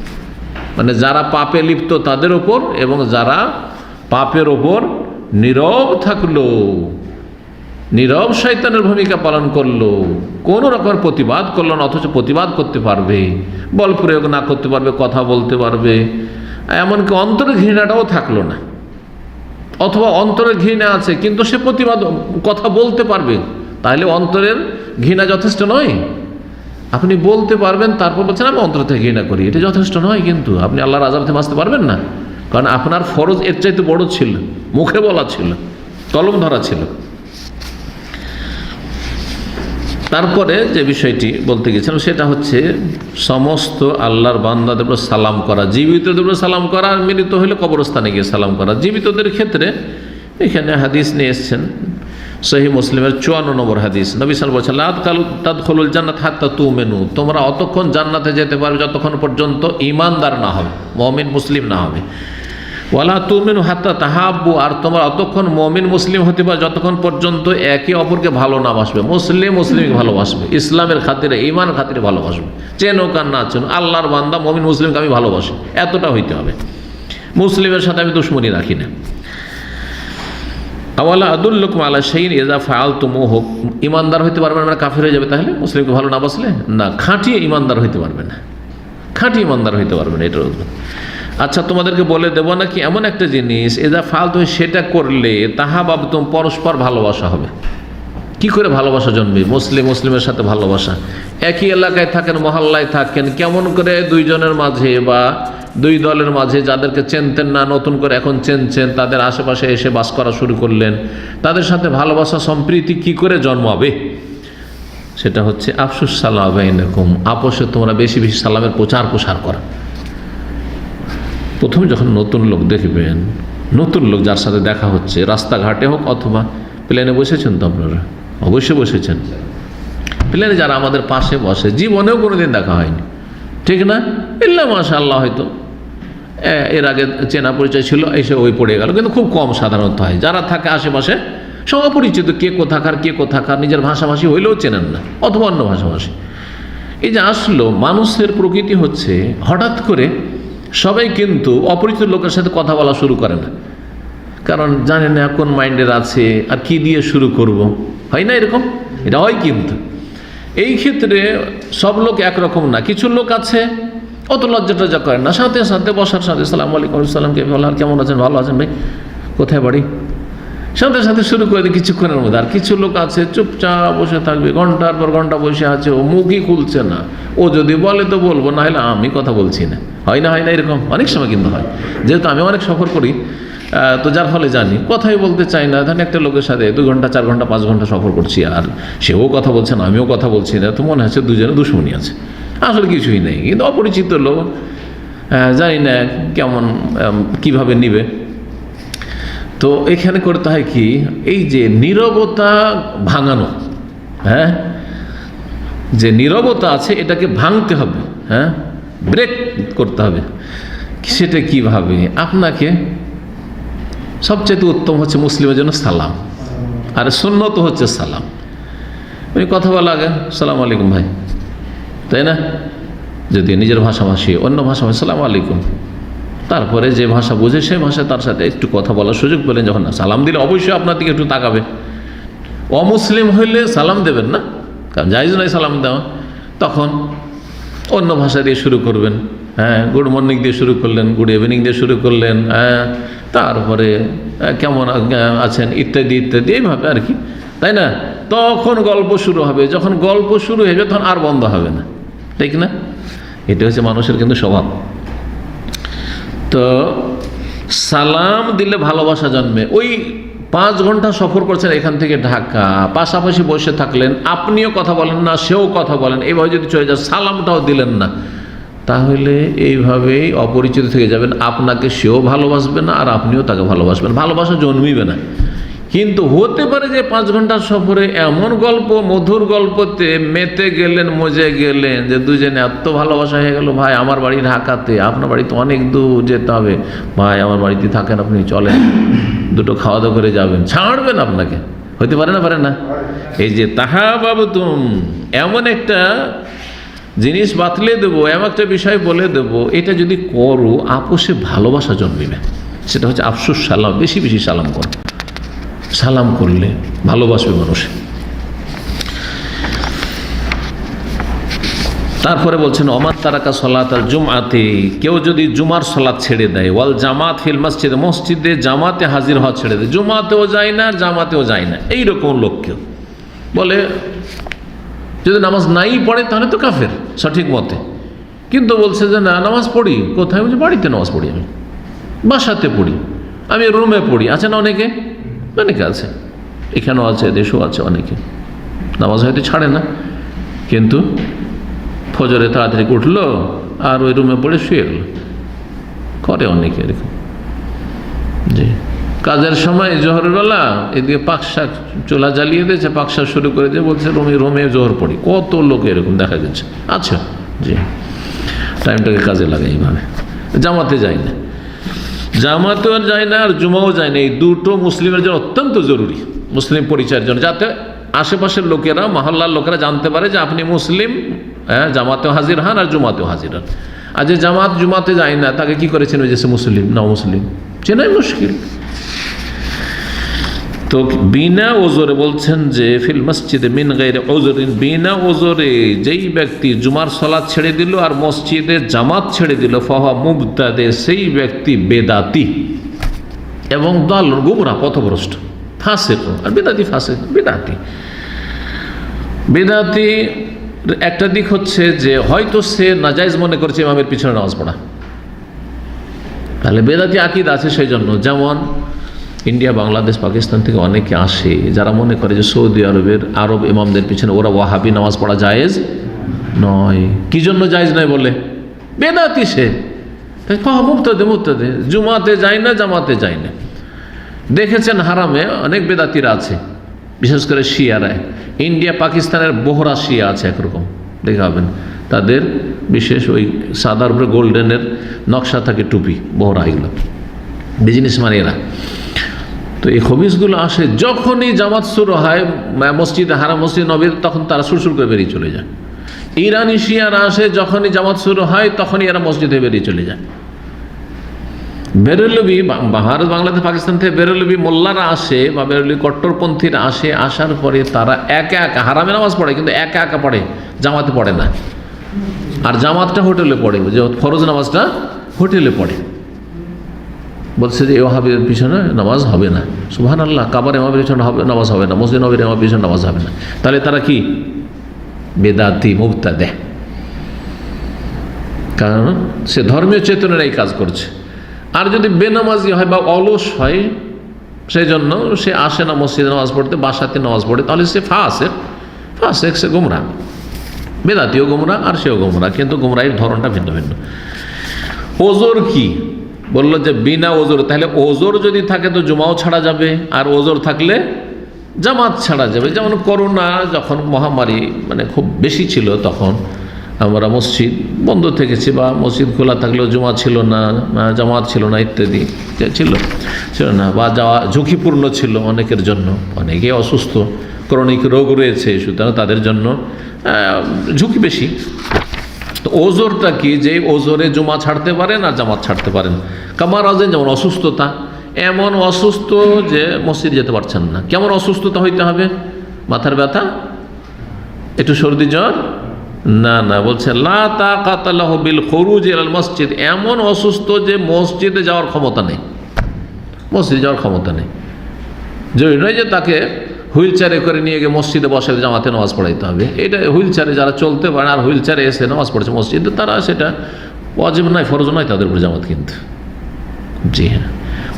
মানে যারা পাপে লিপ্ত তাদের ওপর, এবং যারা পাপের ওপর নীরব থাকলো, নীরব শয়তানের ভূমিকা পালন করলো, কোনো রকমের প্রতিবাদ করলো না, অথচ প্রতিবাদ করতে পারবে, বল প্রয়োগ না করতে পারবে, কথা বলতে পারবে, এমনকি অন্তরে ঘৃণাটাও থাকলো না, অথবা অন্তরের ঘৃণা আছে কিন্তু সে প্রতিবাদ কথা বলতে পারবে, তাহলে অন্তরের ঘৃণা যথেষ্ট নয়? আপনি বলতে পারবেন তারপর বলছেন আমি অন্তর থেকে ঘৃণা করি, এটা যথেষ্ট নয়। কিন্তু আপনি আল্লাহর আযাব থেকে বাঁচতে পারবেন না, কারণ আপনার ফরজ এর চাইতে বড় ছিল, মুখে বলা ছিল, কলম ধরা ছিল। তারপরে যে বিষয়টি বলতে গেছিলাম সেটা হচ্ছে সমস্ত আল্লাহর বান্দাদের উপর সালাম করা, জীবিতদের উপর সালাম করা, আর মৃত হলে কবরস্থানে গিয়ে সালাম করা। জীবিতদের ক্ষেত্রে এখানে হাদিস নিয়ে এসছেন, সহিহ মুসলিমের 54 নম্বর হাদিস, নবী সাল্লাল্লাহু আলাইহি ওয়াসাল্লাম বলেছেন তাদখুলুল জান্নাত হাত্তা তুমিনু, তোমরা অতক্ষণ জান্নাতে যেতে পারবে যতক্ষণ পর্যন্ত ঈমানদার না হবে, মুমিন মুসলিম না হবে। ওয়ালা তুমিনু হাত্তা তাহাব্বু, আর তোমরা অতক্ষণ মুমিন মুসলিম হতে পারবে যতক্ষণ পর্যন্ত একে অপরকে ভালো না বাসবে, মুসলিম মুসলিমকে ভালোবাসবে, ইসলামের খাতিরে ঈমানের খাতিরে ভালোবাসবে, চেনো কার না চেনো, আল্লাহর বান্দা মুমিন মুসলিমকে আমি ভালোবাসি, এতটা হইতে হবে, মুসলিমের সাথে আমি দুশমনি রাখি না। আওয়ালা আদুল্লুকুম আলা শাইইন ইযা ফাআলতুমুহু, ঈমানদার হইতে পারবে না, কাফির হয়ে যাবে, তাহলে মুসলিমকে ভালো না বাসলে না, খাঁটি ঈমানদার হইতে পারবে না, খাঁটি ঈমানদার হইতে পারবে না। এটার আচ্ছা, তোমাদেরকে বলে দেবো নাকি এমন একটা জিনিস, এজা ফালতু সেটা করলে তাহাবাবতুম, পরস্পর ভালোবাসা হবে। কি করে ভালোবাসা জন্মে? মুসলিম মুসলিমের সাথে ভালোবাসা, একই এলাকায় থাকেন, মহল্লায় থাকেন, কেমন করে দুইজনের মাঝে বা দুই দলের মাঝে যাদেরকে চেনতেন না, নতুন করে এখন চেনছেন, তাদের আশেপাশে এসে বাস করা শুরু করলেন, তাদের সাথে ভালোবাসা সম্প্রীতি কি করে জন্মাবে? সেটা হচ্ছে আফসুস সালাম বাইনাকুম, আপোষে তোমরা বেশি বেশি সালামের প্রচার প্রসার করা। প্রথমে যখন নতুন লোক দেখবেন, নতুন লোক যার সাথে দেখা হচ্ছে, রাস্তাঘাটে হোক অথবা প্লেনে বসেছেন, তো আপনারা অবশ্যই বসেছেন, প্লেনে যারা আমাদের পাশে বসে জীবনেও কোনোদিন দেখা হয়নি, ঠিক না? ইল্লা মাশাআল্লাহ, হয়তো এর আগে চেনা পরিচয় ছিল, এসে ওই পড়ে গেল, কিন্তু খুব কম সাধারণত হয়। যারা থাকে আশেপাশে সব অপরিচিত, কে কোথাকার নিজের ভাষাভাষী হইলেও চেনেন না, অথবা অন্য ভাষাভাষী। এই যে আসলো, মানুষের প্রকৃতি হচ্ছে হঠাৎ করে সবাই কিন্তু অপরিচিত লোকের সাথে কথা বলা শুরু করে না, কারণ জানে না কোন মাইন্ডের আছে আর কি দিয়ে শুরু করব, হয় না এরকম? এটা হয়। কিন্তু এই ক্ষেত্রে সব লোক একরকম না, কিছু লোক আছে অত লজ্জা করে না, সাথে সাথে বসার সাথে সালাম আলাইকুম সালামকে বলা, কেমন আছেন, ভালো আছেন ভাই, কোথায় বাড়ি, সাথে সাথে শুরু করে দিই কিছুক্ষণের মধ্যে। আর কিছু লোক আছে চুপচাপ বসে থাকবে, ঘন্টার পর ঘন্টা বসে আছে, ও মুখই খুলছে না, ও যদি বলে তো বলবো, না হলে আমি কথা বলছি না। হয় না এরকম? অনেক সময় কিন্তু হয়, যেহেতু আমি অনেক সফর করি, তো যার ফলে জানি, কথাই বলতে চাই না। ধরেন একটা লোকের সাথে 2 ঘন্টা 4 ঘন্টা 5 ঘন্টা সফর করছি, আর সেও কথা বলছে না, আমিও কথা বলছি না, তো মনে হচ্ছে দুজনে দুশ্মনী আছে, আসলে কিছুই নেই। কিন্তু অপরিচিত লোক, জানি না কেমন কিভাবে নিবে। তো এখানে করতে হয় কি, এই যে নীরবতা ভাঙানো, হ্যাঁ, যে নীরবতা আছে এটাকে ভাঙতে হবে, হ্যাঁ, ব্রেক করতে হবে। সেটা কিভাবে? আপনাকে সবচেয়ে উত্তম হচ্ছে মুসলিমের জন্য সালাম, আর সুন্নত হচ্ছে সালাম। ওই কথা বলা আগে সালাম আলাইকুম ভাই, তাই না? যদি নিজের ভাষাভাষী, অন্য ভাষাভাষী সালাম আলাইকুম, তারপরে যে ভাষা বোঝে সেই ভাষায় তার সাথে একটু কথা বলার সুযোগ পেলেন। যখন সালাম দিলে অবশ্যই আপনার দিকে একটু তাকাবে। অমুসলিম হইলে সালাম দেবেন না, কারণ জায়েজ নয় সালাম দেওয়া। তখন অন্য ভাষা দিয়ে শুরু করবেন। হ্যাঁ, গুড মর্নিং দিয়ে শুরু করলেন, গুড ইভিনিং দিয়ে শুরু করলেন, হ্যাঁ, তারপরে কেমন আছেন ইত্যাদি ইত্যাদি, এইভাবে আর কি, তাই না? তখন গল্প শুরু হবে। যখন গল্প শুরু হয়ে যাবে তখন আর বন্ধ হবে না, ঠিক না? এটা হচ্ছে মানুষের কিন্তু স্বভাব। তো সালাম দিলে ভালোবাসা জন্মে। ওই 5 ঘন্টা সফর করছেন এখান থেকে ঢাকা, পাশাপাশি বসে থাকলেন, আপনিও কথা বলেন না, সেও কথা বলেন, এইভাবে যদি চলে যায়, সালামটাও দিলেন না, তাহলে এইভাবেই অপরিচিত থেকে যাবেন। আপনাকে সেও ভালোবাসবে না আর আপনিও তাকে ভালোবাসবেন, ভালোবাসা জন্মিবে না। কিন্তু হতে পারে যে 5 ঘন্টার সফরে এমন গল্প, মধুর গল্পতে মেতে গেলেন, মজে গেলেন, যে দুজনে এত ভালোবাসা হয়ে গেল। ভাই আমার বাড়ি ঢাকাতে, আপনার বাড়ি তো অনেক দূর যেতে হবে, ভাই আমার বাড়িতে থাকেন, আপনি চলেন, দুটো খাওয়া দাওয়া করে যাবেন, ছাড়বেন আপনাকে। হতে পারে না? পারে না? এই যে তাহাবাবতুম, এমন একটা জিনিস বাতলে দেবো, এমন একটা বিষয় বলে দেবো, এটা যদি করো আপোষে ভালোবাসা জন্মিবে। সেটা হচ্ছে আফসুস সালাম, বেশি বেশি সালাম করো। সালাম করলে ভালোবাসবে মানুষ। তারপরে বলছেন অমাত তারাকা সলাত আল জুমআতে, কেউ যদি জুমার সলাত ছেড়ে দেয়, ওয়াল জামাত ফিল মসজিদে, মসজিদে জামাতে হাজির হওয়া ছেড়ে দেয়, জুমাতেও যায় না জামাতেও যায় না, এইরকম লোককেও বলে যদি নামাজ নাই পড়ে তাহলে তো কাফের সঠিক মতে। কিন্তু বলছে যে না, নামাজ পড়ি কোথায়? বলছে বাড়িতে নামাজ পড়ি, আমি বাসাতে পড়ি, আমি রুমে পড়ি। আছে না অনেকে? অনেকে আছে, এখানেও আছে, দেশেও আছে অনেকে। নামাজ হয়তো ছাড়ে না, কিন্তু ফজরে তাড়াতাড়ি উঠলো আর ওই রুমে পড়ে শুয়ে গেল, করে অনেকে এরকম। জি, কাজের সময় জোহরের বেলা এদিকে পাকশাক চুলা জ্বালিয়ে দিয়েছে, পাকশাক শুরু করে দিয়ে বলছে রুমে জোহর পড়ি। কত লোক এরকম দেখা যাচ্ছে। আচ্ছা, জি, টাইমটাকে কাজে লাগে এইভাবে। জামাতে যায় না, জামাতেও যায় না আর জুমাও যায় না। এই দুটো মুসলিমের জন্য অত্যন্ত জরুরি, মুসলিম পরিচয়ের জন্য, যাতে আশেপাশের লোকেরা, মহল্লার লোকেরা জানতে পারে যে আপনি মুসলিম। হ্যাঁ, জামাতেও হাজির হন আর জুমাতেও হাজির হন। আর যে জুমাতে যায় না তাকে কি করেছেন? ওই যে সে মুসলিম না মুসলিম চেনাই মুশকিল। তো বিনা ওজরে বলছেন যে ফিল মসজিদে মিন গায়রি ওজরিন, বিনা ওজরে যেই ব্যক্তি জুমার সালাত ছেড়ে দিল আর মসজিদে জামাত ছেড়ে দিল, ফাহুয়া মুবতাদি, সেই ব্যক্তি বেদাতি এবং দল গুমরাহ, পথভ্রষ্ট, ফাসিক। আর বেদাতি ফাসিক, বেদাতি। বেদাতি একটা দিক হচ্ছে যে হয়তো সে নাজায়েজ মনে করছে ইমামের পিছনে নামাজ পড়া, তাহলে বেদাতি আকীদা আছে সেই জন্য। যেমন ইন্ডিয়া, বাংলাদেশ, পাকিস্তান থেকে অনেকে আসে যারা মনে করে যে সৌদি আরব ইমামদের পিছনে ওরা ওয়াহাবি নামাজ পড়া জায়েজ নয়। কি জন্য জায়েজ নয় বলে? বেদাতি সে, মুবতাদি, জুমাতে যায় না জামাতে যায় না। দেখেছেন হারামে অনেক বেদাতিরা আছে, বিশেষ করে শিয়ারা। ইন্ডিয়া পাকিস্তানের বোহরা শিয়া আছে একরকম, দেখাবেন তাদের বিশেষ ওই সাদার উপরে গোল্ডেনের নকশা থাকে, টুপি, বোহরা, এগুলো বিজনেস মানে এরা। তো এই খবিসগুলো আসে যখনই জামাত শুরু হয় মসজিদে হারাম, মসজিদ নবীর, তখন তারা সুরসুর করে বেরিয়ে চলে যায়। ইরানি শিয়ারা আসে যখনই জামাত শুরু হয় তখনই এরা মসজিদে বেরিয়ে চলে যায়। বেরলভি, ভারত, বাংলাদেশ, পাকিস্তান থেকে বেরলভি মোল্লারা আসে বা বেরলভি কট্টরপন্থীরা আসে, আসার পরে তারা একা একা হারামে নামাজ পড়ে, কিন্তু একা একা পড়ে, জামাতে পড়ে না। আর জামাতটা হোটেলে পড়ে, যে ফরজ নামাজটা হোটেলে পড়ে। বলছে যে ওয়াহাবির পিছনে নামাজ হবে না। সুবহানাল্লাহ, কাবার ইমামের পিছনে নামাজ হবে না, মসজিদ নবীর ইমামের পিছনে নামাজ হবে না। তাহলে তারা কি? বেদাতি, মুবতাদি। কারণ সে ধর্মীয় চেতনার এই কাজ করছে। আর যদি বেনামাজি হয় বা অলস হয়, সেই জন্য সে আসে না মসজিদে নামাজ পড়তে, বাসাতে নামাজ পড়ে, তাহলে সে ফাসিক, সে গুমরাহ। বেদাতিও গুমরাহ আর সেও গুমরাহ, কিন্তু গুমরাহির ধরনটা ভিন্ন ভিন্ন। ওজোর কি বললো? যে বিনা ওজোর। তাহলে ওজোর যদি থাকে তো জুমাও ছাড়া যাবে, আর ওজোর থাকলে জামাত ছাড়া যাবে। যেমন করোনা যখন মহামারী মানে খুব বেশি ছিল, তখন আমরা মসজিদ বন্ধ থেকেছি বা মসজিদ খোলা থাকলেও জুমা ছিল না, জামাত ছিল না ইত্যাদি ছিল না, বা যাওয়া ঝুঁকিপূর্ণ ছিল অনেকের জন্য, অনেকে অসুস্থ ক্রনিক রোগ রয়েছে, সুতরাং তাদের জন্য ঝুঁকি বেশি। তো ওজোরটা কি, যে ওজোরে জুমা ছাড়তে পারেন আর জামাত ছাড়তে পারেন। কামার আজেন, যেমন অসুস্থতা, এমন অসুস্থ যে মসজিদ যেতে পারছেন না। কেমন অসুস্থতা হইতে হবে? মাথার ব্যথা, একটু সর্দি জ্বর? না না, বলছে লা তাকাত লাহু বিল খুরুজ ইলাল মসজিদ, এমন অসুস্থ যে মসজিদে যাওয়ার ক্ষমতা নেই, মসজিদে যাওয়ার ক্ষমতা নেই। জরুরি নয় যে তাকে হুইল চেয়ারে করে নিয়ে গিয়ে মসজিদে বসে জামাতে নামাজ পড়াইতে হবে। এটা হুইল চেয়ারে যারা চলতে পারে আর হুইল চেয়ারে এসে নামাজ পড়ছে মসজিদে, তারা সেটা ওয়াজিব নয়, ফরজ নয় তাদের উপর জামাত। কিন্তু জি হ্যাঁ,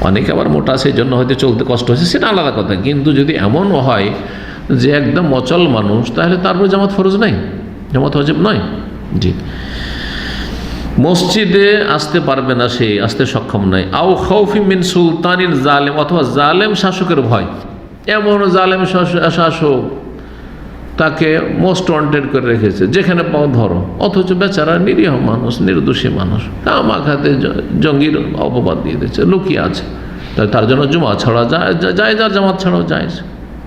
অনেকে আবার মোটা, সেই জন্য হয়তো চলতে কষ্ট হচ্ছে, সেটা আলাদা কথা। কিন্তু যদি এমন হয় যে একদম অচল মানুষ, তাহলে তারপরে জামাত ফরজ নাই, জামাত ওয়াজিব নয়। জি, মসজিদে আসতে পারবে না, সে আসতে সক্ষম নয়। আও খাউফি মিন সুলতানিন জালেম, অথবা জালেম শাসকের ভয়। এমন জালেম শাসক তাকে মোস্ট ওয়ান্টেড করে রেখেছে, যেখানে পাও ধরো, অথচ বেচারা নিরীহ মানুষ, নির্দোষী মানুষ, আমাখাতে জঙ্গির অপবাদ দিয়ে দিচ্ছে, লুকিয়ে আছে। তার জন্য জুমা ছাড়া যায়, আর জামাত ছাড়াও যায়,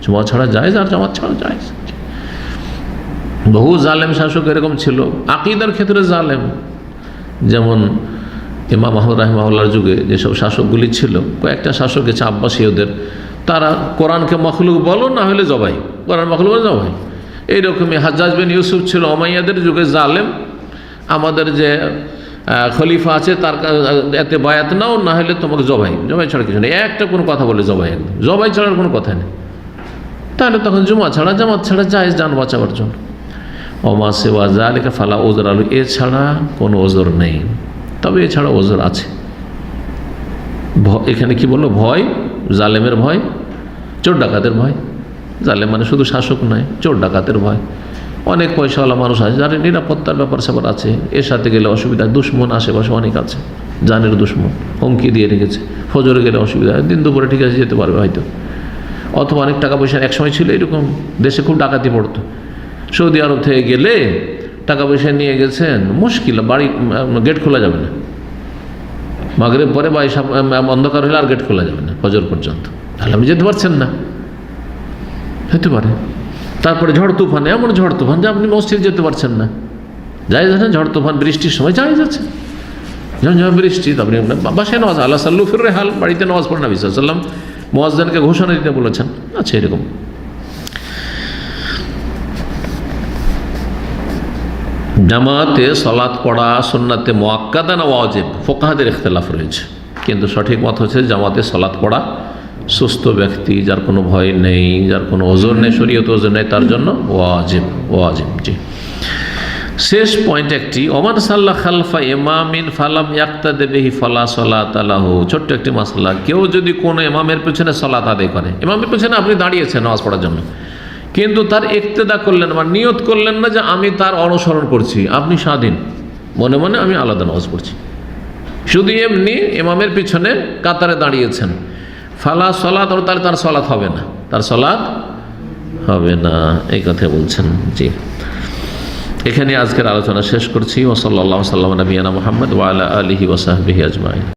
জুমা ছাড়া যায় আর জামাত ছাড়া যায়। বহু জালেম শাসক এরকম ছিল, আকীদার ক্ষেত্রে জালেম। যেমন ইমাম আহমদ রাহিমাহুল্লাহর যুগে যেসব শাসকগুলি ছিল, কয়েকটা শাসক আছে আব্বাসীয়দের, তারা কোরআনকে মখলুক বলো, না হলে জবাই, কোরআন মখলুক বলো জবাই। এইরকমই হাজ্জাজ বিন ইউসুফ ছিল ওমাইয়াদের যুগে জালেম, আমাদের যে খলিফা আছে তার এতে বায়াত নাও, না হলে তোমাকে জবাই ছাড়া কিছু নেই, একটা কোনো কথা বলে জবাই, একদম জবাই ছাড়ার কোনো কথা নেই। তাহলে তখন জুমা ছাড়া জামাত ছাড়া যায় জান বাঁচাবার জন্য। ওমা সেওয়া জালিকা ফালা ওজর আলু, এছাড়া কোনো ওজর নেই। তবে এছাড়া ওজর আছে। এখানে কি বললো? ভয়, জালেমের ভয়, চোর ডাকাতের ভয়। জালেম মানে শুধু শাসক নয়, চোর ডাকাতের ভয়। অনেক পয়সাওয়ালা মানুষ আছে যার নিরাপত্তার ব্যাপার স্যাপার আছে, এর সাথে গেলে অসুবিধা। দুশ্মন আশেপাশে অনেক আছে, জানের দুশ্মন, হুমকি দিয়ে রেখেছে, ফজরে গেলে অসুবিধা, দিন দুপুরে ঠিক আছে যেতে পারবে হয়তো। অথবা অনেক টাকা পয়সা, এক সময় ছিল এরকম, দেশে খুব ডাকাতি পড়তো। সৌদি আরব থেকে গেলে টাকা পয়সা নিয়ে গেছেন, মুশকিল, বাড়ি গেট খোলা যাবে না, মাগরিব পরে বা এসব অন্ধকার হলে আর গেট খোলা যাবে না ফজর পর্যন্ত, তাহলে আপনি যেতে পারছেন না, হতে পারে। তারপরে ঝড় তুফান, এমন ঝড় তুফান যে আপনি মসজিদ যেতে পারছেন না, যাই যাচ্ছেন ঝড় তুফান, বৃষ্টির সময় যাই যাচ্ছে, যখন বৃষ্টি, আপনি বাসায় নামাজ, আল্লাহ সাল্লু ফির রেহাল, বাড়িতে নামাজ পড়েন, নবী সাল্লাল্লাহু আলাইহি ওয়াসাল্লাম মুয়াজ্জিনকে ঘোষণা দিতে বলেছেন। আচ্ছা, এরকম জামাতে সালাত পড়া সুন্নাতে মুআক্কাদা না ওয়াজিব, ফুকাহাদের ইখতিলাফ রয়েছে, কিন্তু সঠিক মত হচ্ছে জামাতে সালাত পড়া সুস্থ ব্যক্তি, যার কোনো ভয় নেই, যার কোনো ওজর নেই, শরীয়ত ওজর নেই, তার জন্য ওয়াজিব। জি, শেষ পয়েন্ট একটি, ওমান সাল্লাহ খালফা ইমামিন ফালাম ইয়াক্তাদি বিহি ফালা সালাতা লাহু। ছোট্ট একটি মাসলা, কেউ যদি কোনো ইমামের পেছনে সালাত আদায় করে, ইমামের পেছনে আপনি দাঁড়িয়েছেন নামাজ পড়ার জন্য, কিন্তু তার ইক্তেদা করলেন বা নিয়ত করলেন না যে আমি তার অনুসরণ করছি, আপনি স্বাধীন, মনে মনে আমি আলাদা নামাজ পড়ছি, শুধু এমনি ইমামের পিছনে কাতারে দাঁড়িয়েছেন, ফালা সালাত, তাহলে তার সালাত হবে না, তার সালাত হবে না, এই কথা বলছেন। জি, এখানে আজকের আলোচনা শেষ করছি। ওয়া সাল্লাল্লাহু আলা নবিয়িনা মুহাম্মদ ওয়া আলা আলিহি ওয়া সাহবিহি আজমাইন।